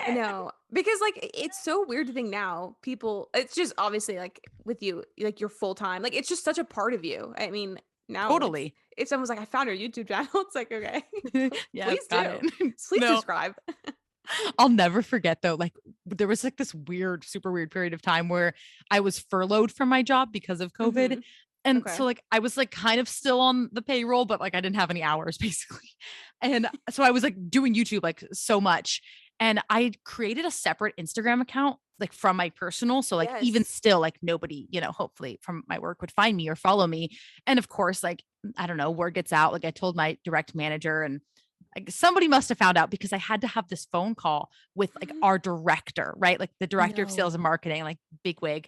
I know. Because like it's so weird to think now, people it's just obviously like with you, like you're full time. Like it's just such a part of you. I mean, Now Totally. if someone's like, I found your YouTube channel, it's like, okay, Yeah, please got do. it. Please No, subscribe. I'll never forget though. Like there was like this weird, super weird period of time where I was furloughed from my job because of COVID. Mhm. And Okay. so like I was like kind of still on the payroll, but like I didn't have any hours basically. And so I was like doing YouTube like so much. And I created a separate Instagram account like from my personal. So like even Yes. still, like nobody, hopefully from my work would find me or follow me. And of course, like I don't know, word gets out. Like I told my direct manager and like somebody must have found out because I had to have this phone call with like our director, right? Like the director of sales and No. marketing, like big wig.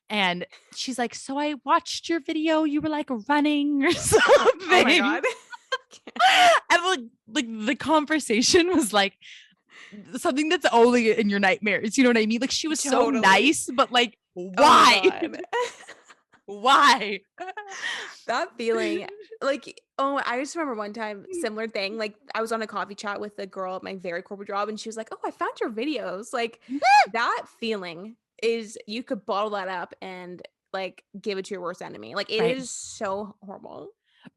And she's like, so I watched your video. You were like running or something. Oh my God. And like the conversation was like something that's only in your nightmares. You know what I mean? Like she was so Totally. nice, but like, Oh why? my God. Why? That feeling, like, oh, I just remember one time, similar thing. Like, I was on a coffee chat with a girl at my very corporate job, and she was like, "Oh, I found your videos." Like, that feeling is you could bottle that up and like give it to your worst enemy. Like, it Right. is so horrible.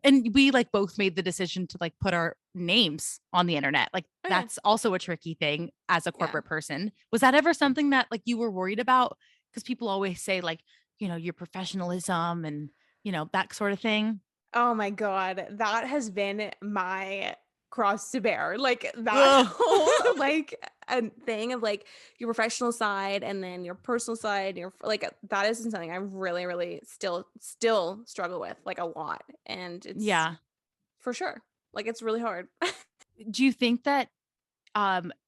And we like both made the decision to like put our names on the internet. Like Oh, yeah. that's also a tricky thing as a Yeah. corporate person. Was that ever something that like you were worried about? Because people always say like, your professionalism and, that sort of thing. Oh my God, that has been my cross to bear. Like that Ugh. whole like a thing of like your professional side and then your personal side. Your like that is something I really, really still struggle with like a lot, and it's Yeah. for sure like it's really hard. Do you think that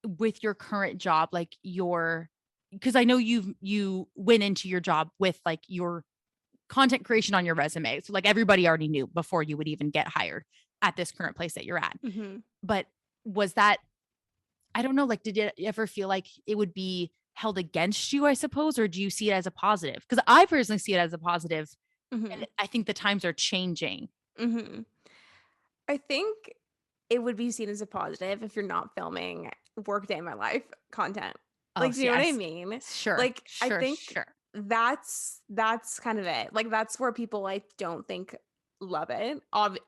with your current job, like because I know you went into your job with like your content creation on your resume. So like everybody already knew before you would even get hired at this current place that you're at. Mhm. But was that, I don't know, like did it ever feel like it would be held against you, I suppose, or do you see it as a positive? Because I personally see it as a positive, and Mhm. I think the times are changing. Mhm. I think it would be seen as a positive if you're not filming work day in my life content. Oh, Like, do you see, know what I mean? sure, Like, I sure, think sure. that's kind of it. Like, that's where people I don't think love it.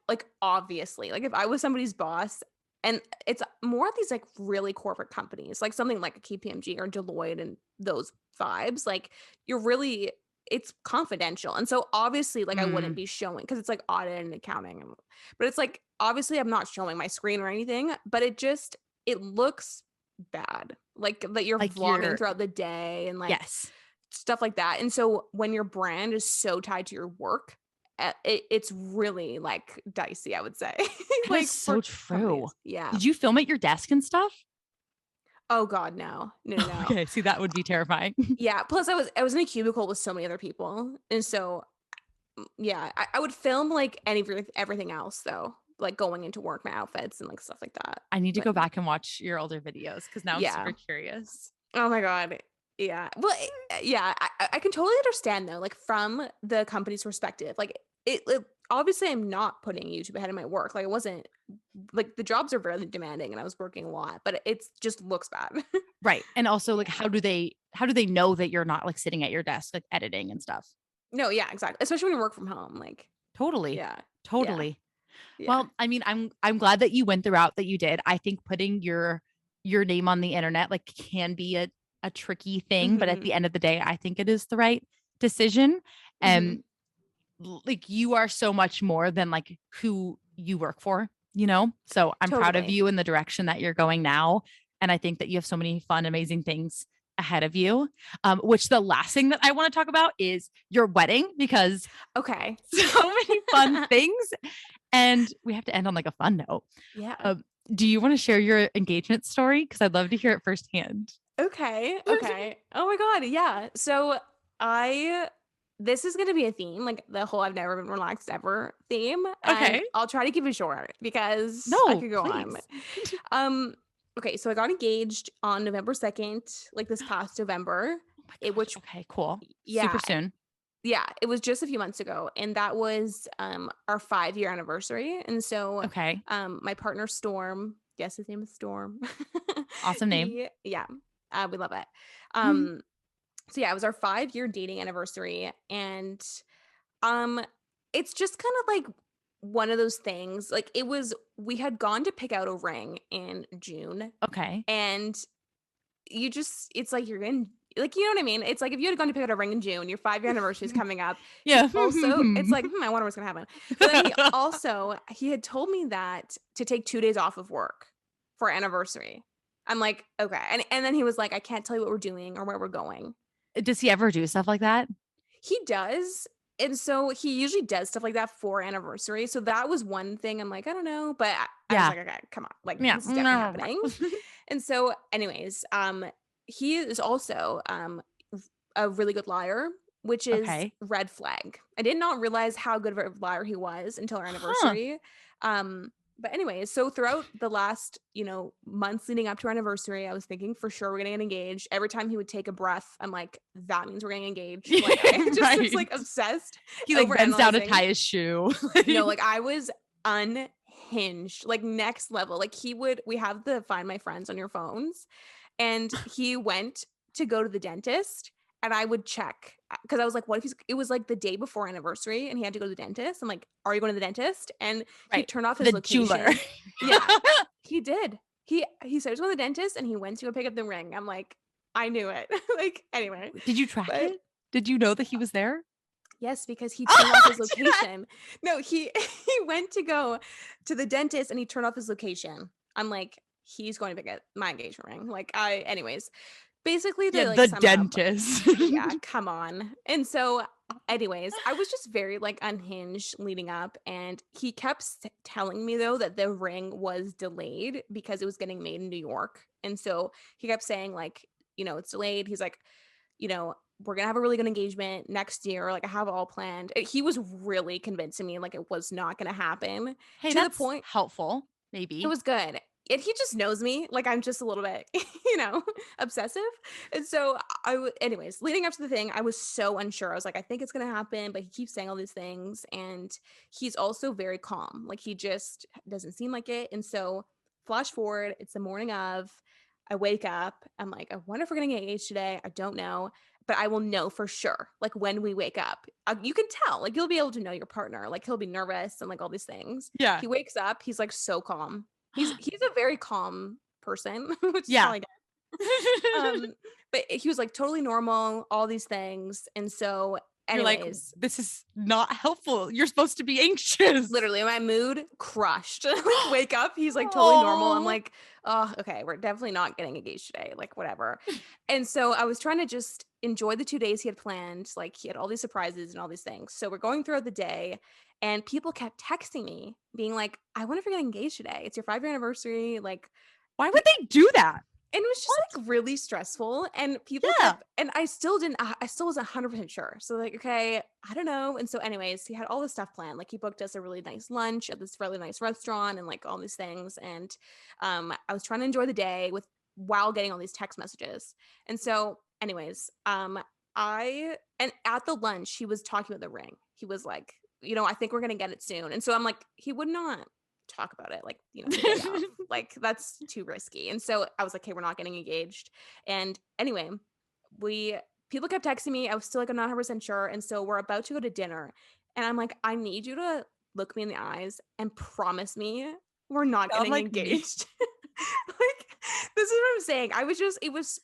Like, obviously, like if I was somebody's boss, and it's more of these like really corporate companies, like something like a KPMG or Deloitte and those vibes. Like, you're really it's confidential, and so obviously, like I wouldn't Mm, be showing because it's like audit and accounting, but it's like obviously I'm not showing my screen or anything, but it looks bad. Like that you're like vlogging throughout the day and like yes. stuff like that. And so when your brand is so tied to your work, it's really like dicey, I would say. That is Like so for true. companies. Yeah. Did you film at your desk and stuff? Oh God, no. No, no, no. Okay, see, that would be terrifying. Yeah. Plus I was in a cubicle with so many other people. And so yeah, I would film like everything else though. Like going into work, my outfits and like stuff like that. I need to But go back and watch your older videos because now I'm yeah. super curious. Oh my God. Yeah. Well, yeah, I can totally understand though, like from the company's perspective. Like obviously I'm not putting YouTube ahead of my work. Like it wasn't like the jobs are very demanding and I was working a lot, but it just looks bad. Right. And also like Yeah. how do they know that you're not like sitting at your desk like editing and stuff? No, yeah, exactly. Especially when you work from home. Like, Totally. yeah. Yeah. Totally. Yeah. Well, I mean, I'm glad that you went the route that you did. I think putting your name on the internet like can be a tricky thing, but at Hmm. the end of the day, I think it is the right decision. Hmm. And like you are so much more than like who you work for. So I'm proud of Totally. you in the direction that you're going now. And I think that you have so many fun, amazing things ahead of you. Which the last thing that I want to talk about is your wedding because Okay. so many fun things. And we have to end on like a fun note. Yeah. Do you want to share your engagement story? Because I'd love to hear it firsthand. Okay. Okay. Oh my God. Yeah. So this is gonna be a theme, like the whole I've never been relaxed ever theme. And Okay. I'll try to keep it short because I No, could go please. on. Um, okay, so I got engaged on November 2nd, like this past November. Oh my It gosh. which Okay, cool. yeah, Super soon. yeah, it was just a few months ago. And that was our 5-year anniversary. And so Okay. my partner Storm, yes, his name is Storm. Awesome name. We love it. Mhm. Um so yeah, it was our 5-year dating anniversary, and um it's just kind of like one of those things. Like we had gone to pick out a ring in June, Okay. and it's like you're in, like, you know what I mean? It's like if you had gone to pick out a ring in June, your 5-year anniversary is coming up. Yeah. Also, it's like, I wonder what's gonna happen. But then he had told me that to take 2 days off of work for our anniversary. I'm like, okay. And then he was like, I can't tell you what we're doing or where we're going. Does he ever do stuff like that? He does. And so he usually does stuff like that for anniversary. So that was one thing. I'm like, I don't know. But I was Yeah. like, okay, come on. Like, Yeah. this is definitely happening. And so, anyways, he is also a really good liar, which is Okay. red flag. I did not realize how good of a liar he was until our Huh. anniversary. But anyways, so throughout the last, months leading up to our anniversary, I was thinking for sure we're gonna get engaged. Every time he would take a breath, I'm like, that means we're getting engaged. Like, I just was like obsessed. He like bends down to overanalyzing. tie his shoe. No, like I was unhinged, like next level. Like we have the Find My Friends on your phones, and he went to go to the dentist, and I would check because I was like, what if it was like the day before anniversary and he had to go to the dentist? I'm like, are you going to the dentist? And he turned off his the location. jeweler. Yeah, he did. He said he was going to the dentist and he went to go pick up the ring. I'm like, I knew it. Like, anyway. Did you track it? Did you know that he was there? Yes, because he turned off his location. No, he went to go to the dentist and he turned off his location. I'm like, he's going to pick up my engagement ring. Like, anyways, basically the dentist. Yeah, come on. And so, anyways, I was just very like unhinged leading up, and he kept telling me though that the ring was delayed because it was getting made in New York. And so he kept saying like, it's delayed. He's like, we're gonna have a really good engagement next year. Like, I have it all planned. He was really convincing me like it was not gonna happen. Hey, to that's the point helpful. Maybe it was good. And he just knows me. Like, I'm just a little bit, obsessive. And so anyways, leading up to the thing, I was so unsure. I was like, I think it's gonna happen, but he keeps saying all these things, and he's also very calm. Like, he just doesn't seem like it. And so, flash forward, it's the morning of. I wake up. I'm like, I wonder if we're gonna get engaged today. I don't know, but I will know for sure. Like, when we wake up, you can tell. Like, you'll be able to know your partner. Like, he'll be nervous and like all these things. Yeah. He wakes up. He's like so calm. He's a very calm person, which is Yeah. probably good. But he was like totally normal, all these things. And so, anyways, you're like, this is not helpful. You're supposed to be anxious. Literally, my mood crushed. Like, wake up, he's like totally normal. I'm like, oh, okay, we're definitely not getting engaged today. Like, whatever. And so I was trying to just enjoy the 2 days he had planned. Like, he had all these surprises and all these things. So we're going throughout the day, and people kept texting me, being like, I wonder if you're getting engaged today. It's your 5-year anniversary. Like, why would they do that? And it was just like really stressful, and people kept, and I still wasn't 100% sure. So like, okay, I don't know. And so anyways, he had all this stuff planned. Like, he booked us a really nice lunch at this really nice restaurant and like all these things. And I was trying to enjoy the day while getting all these text messages. And so anyways, and at the lunch, he was talking about the ring. He was like, I think we're gonna get it soon. And so I'm like, he would not talk about it, like, the day of. Like, that's too risky. And so I was like, okay, we're not getting engaged. And anyway, people kept texting me. I was still like, I'm not 100% sure. And so we're about to go to dinner, and I'm like, I need you to look me in the eyes and promise me we're not getting engaged. Like, this is what I'm saying.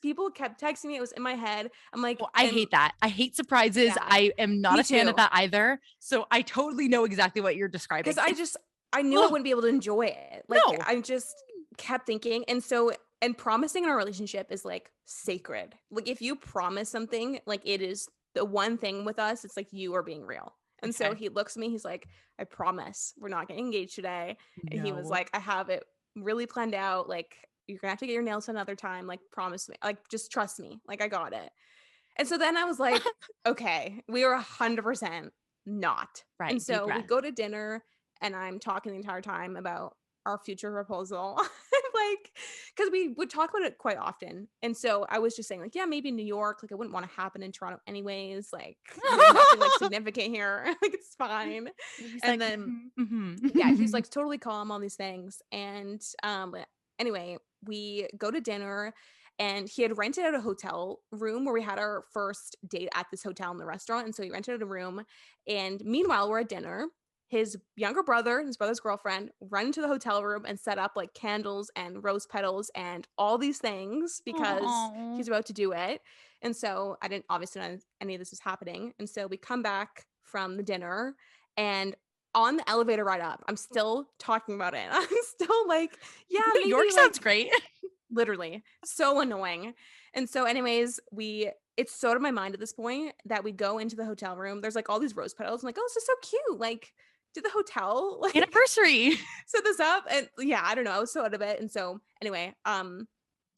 People kept texting me. It was in my head. I'm like, well, I hate that. I hate surprises. Yeah. I am not a fan of that either. So I totally know exactly what you're describing. Because I knew I wouldn't be able to enjoy it. Like, no. I just kept thinking. And promising in our relationship is like sacred. Like, if you promise something, like, it is the one thing with us, it's like you are being real. And so he looks at me, he's like, I promise we're not getting engaged today. And he was like, I have it really planned out. Like, you're gonna have to get your nails done another time. Like, promise me. Like, just trust me. Like, I got it. And so then I was like, okay, we were 100% not. Right. And so we go to dinner, and I'm talking the entire time about our future proposal. Like, because we would talk about it quite often. And so I was just saying, like, yeah, maybe New York. Like, it wouldn't want to happen in Toronto anyways. Like, there's nothing like significant here. Like, it's fine. And then, yeah, he's like totally calm, all these things. And anyway, we go to dinner, and he had rented out a hotel room where we had our first date at this hotel in the restaurant. And so he rented out a room. And meanwhile, we're at dinner. his younger brother and his brother's girlfriend run into the hotel room and set up like candles and rose petals and all these things because Aw. he's about to do it. And so I didn't obviously know any of this was happening. And so we come back from the dinner, and on the elevator ride up, I'm still talking about it. I'm still like, yeah, New maybe York like, sounds great. literally so annoying. And so anyways, it's so out of my mind at this point that we go into the hotel room. There's like all these rose petals. I'm like, oh, this is so cute. Like, did the hotel like Anniversary. set this up? And yeah, I don't know. I was so out of it. And so anyway,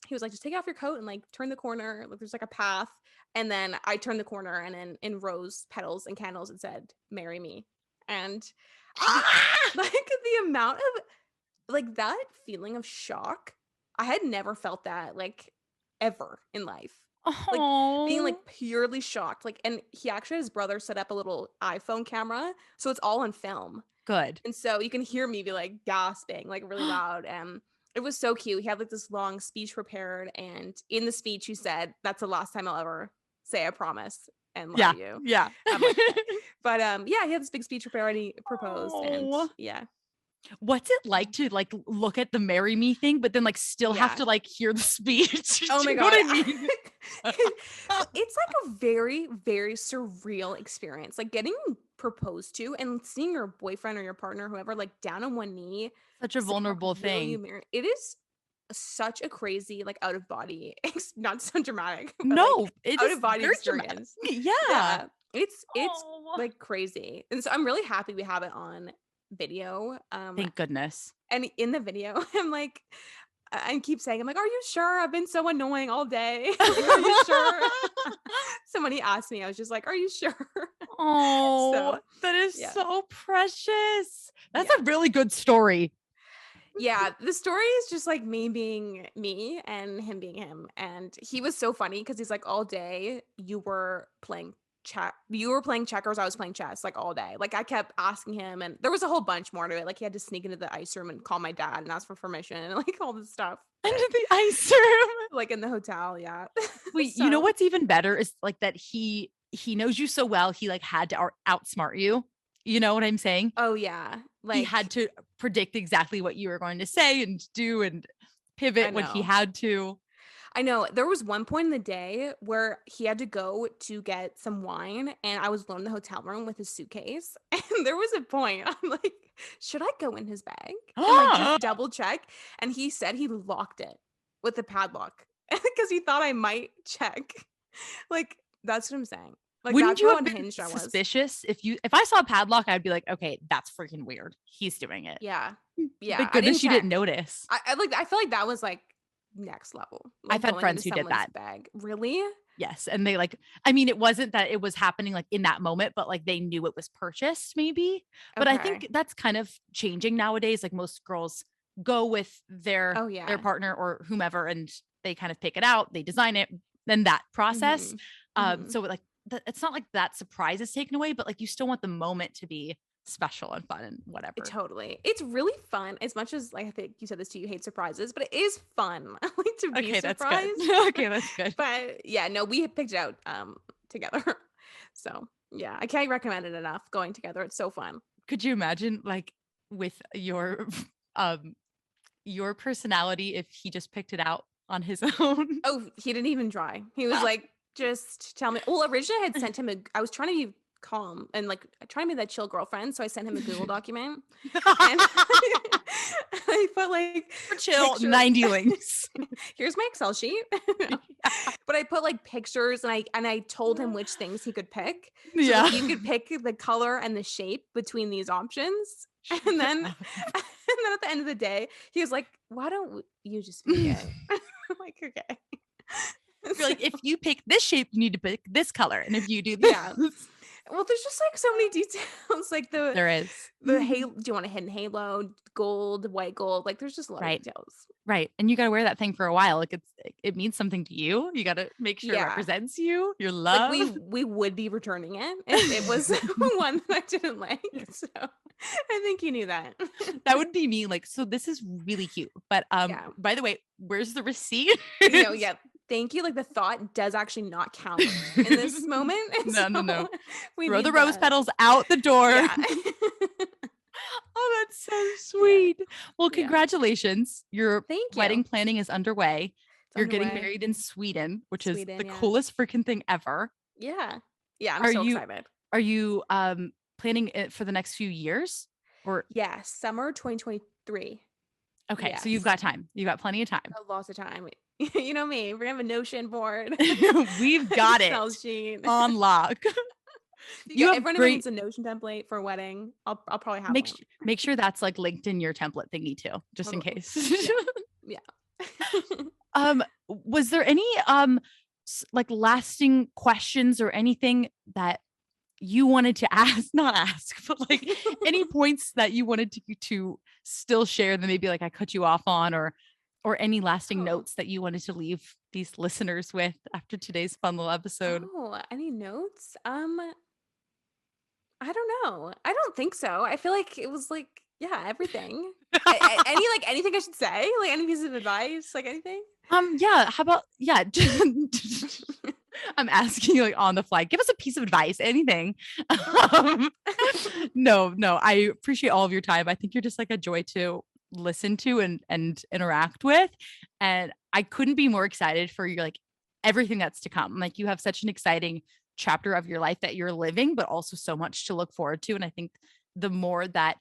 he was like, just take off your coat and like turn the corner. Like there's like a path. And then I turned the corner, and then in rose petals and candles it said, "Marry me." And like the amount of like that feeling of shock, I had never felt that like ever in life. Being like purely shocked. Like, and he actually had his brother set up a little iPhone camera, so it's all on film. Good. And so you can hear me be like gasping like really loud. And it was so cute. He had like this long speech prepared, and in the speech he said, "That's the last time I'll ever say I promise and love you." Yeah. I'm like, okay. But yeah, he had this big speech prepared and he proposed. And Aw. yeah. What's it like to like look at the marry me thing, but then like still have Yeah. to like hear the speech? Oh Do my you know god. what I mean? It's like a very, very surreal experience. Like getting proposed to and seeing your boyfriend or your partner, whoever, like down on one knee. Such a saying, vulnerable "Will you thing. marry-" It is such a crazy, like out of body, not so dramatic, but No, like it out is of body very dramatic. experience. Yeah. Yeah. It's Aw. like crazy. And so I'm really happy we have it on video. Thank goodness. And in the video, I'm like, I keep saying, I'm like, "Are you sure? I've been so annoying all day." Like, "Are you sure?" Somebody asked me, I was just like, "Are you sure?" Oh, So, that is yeah. so precious. That's Yeah. a really good story. Yeah, the story is just like me being me and him being him. And he was so funny because he's like, all day you were playing checkers, I was playing chess like all day. Like I kept asking him, and there was a whole bunch more to it. Like he had to sneak into the ice room and call my dad and ask for permission and like all this stuff. Into the ice room. Like in the hotel, yeah. Wait, you know So- what's even better is like that he knows you so well, he like had to outsmart you. You know what I'm saying? Oh yeah. Like He had to predict exactly what you were going to say and do and pivot when he know. had to. I know there was one point in the day where he had to go to get some wine, and I was alone in the hotel room with his suitcase. And there was a point I'm like, should I go in his bag and like just double check? And he said he locked it with the padlock because he thought I might check. Like that's what I'm saying. Like Wouldn't that's you how have been unhinged I was. suspicious if I saw a padlock? I'd be like, okay, that's freaking weird. He's doing it. Yeah. Yeah. Thank I goodness you didn't check. notice. I feel like that was like next level. Like I've had going friends into who did someone's that. bag. Really? Yes. And they like, I mean, it wasn't that it was happening like in that moment, but like they knew it was purchased maybe. But I Okay. think that's kind of changing nowadays. Like most girls go with their Oh yeah. their partner or whomever, and they kind of pick it out, they design it, then that process. Mhm. So like it's not like that surprise is taken away, but like you still want the moment to be special and fun and whatever. Totally. It's really fun. As much as like I think you said this too, you hate surprises, but it is fun. I like to be Okay, that's surprised. good. Okay, that's good. But yeah, no, we had picked it out together. So yeah, I can't recommend it enough. Going together, it's so fun. Could you imagine like with your personality if he just picked it out on his own? Oh, he didn't even try. He was like, just tell me. Well, originally I had sent him I was trying to be calm and like trying to be that chill girlfriend. So I sent him a Google document. And I put like Chill, pictures. 90 links. Here's my Excel sheet. No. But I put like pictures, and I told him which things he could pick. So Yeah. like, you could pick the color and the shape between these options. And then at the end of the day, he was like, "Why don't you just pick it?" I'm like, okay. You're like, if you pick this shape, you need to pick this color. And if you do this. Yeah. Well, there's just like so many details. Like There is. the halo. Do you want a hidden halo, gold, white gold? Like there's just a lot Right. of details. Right. And you got to wear that thing for a while. Like it means something to you. You got to make sure it Yeah. represents you, your love. Like we would be returning it if it was one that I didn't like. So I think you knew that. That would be me. Like, so this is really cute. But Yeah. by the way, where's the receipt? Yeah. Thank you. Like the thought does actually not count in this moment. And No. we Throw need the rose that. petals out the door. Yeah. So sweet. Well, Yeah. congratulations. Your Thank you. wedding planning is underway. It's You're getting underway. married in Sweden, which is Sweden, the yeah. coolest freaking thing ever. Yeah. Yeah, I'm Are so you excited. are you planning it for the next few years? Or Yes, summer 2023. okay, so you've Yes. got time. You've got plenty of time. Lots of time. You know me. We're gonna have a Notion board. We've got it Excel sheet. on lock. You have If anyone great needs a Notion template for a wedding, I'll probably have make one. make sure that's like linked in your template thingy too, just in Totally. case. Yeah. Was there any like lasting questions or anything that you wanted to ask, not ask, but like any points that you wanted to still share that maybe like I cut you off on, or any lasting Oh. notes that you wanted to leave these listeners with after today's fun little episode? Oh, any notes? I don't know. I don't think so. I feel like it was like, yeah, everything. Anything I should say? Like any piece of advice? Like anything? Yeah, how about I'm asking you like on the fly. Give us a piece of advice, anything. No, I appreciate all of your time. I think you're just like a joy to listen to and interact with. And I couldn't be more excited for your like everything that's to come. Like you have such an exciting chapter of your life that you're living, but also so much to look forward to. And I think the more that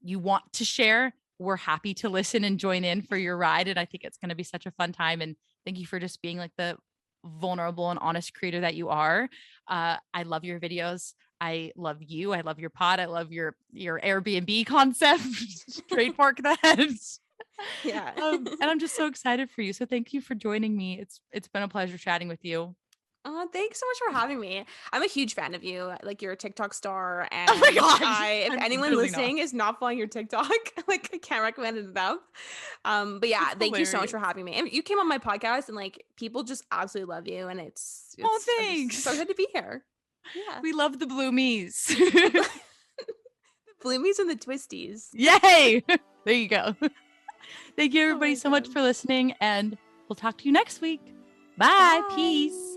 you want to share, we're happy to listen and join in for your ride. And I think it's going to be such a fun time. And thank you for just being like the vulnerable and honest creator that you are. I love your videos. I love you. I love your pod. I love your Airbnb concept. Trademark that. Yeah. And I'm just so excited for you. So thank you for joining me. It's been a pleasure chatting with you. Thanks so much for having me. I'm a huge fan of you. Like you're a TikTok star, and Oh my gosh, if I'm anyone really listening is not following your TikTok, like I can't recommend it enough. But yeah, It's thank you so much hilarious. for having me. And you came on my podcast, and like people just absolutely love you, and it's Oh, I'm just thanks. so good to be here. Yeah, We love the bloomies. the bloomies and the twisties. Yay! There you go. Thank you Oh everybody my so much God. for listening, and we'll talk to you next week. Bye. Bye. Peace.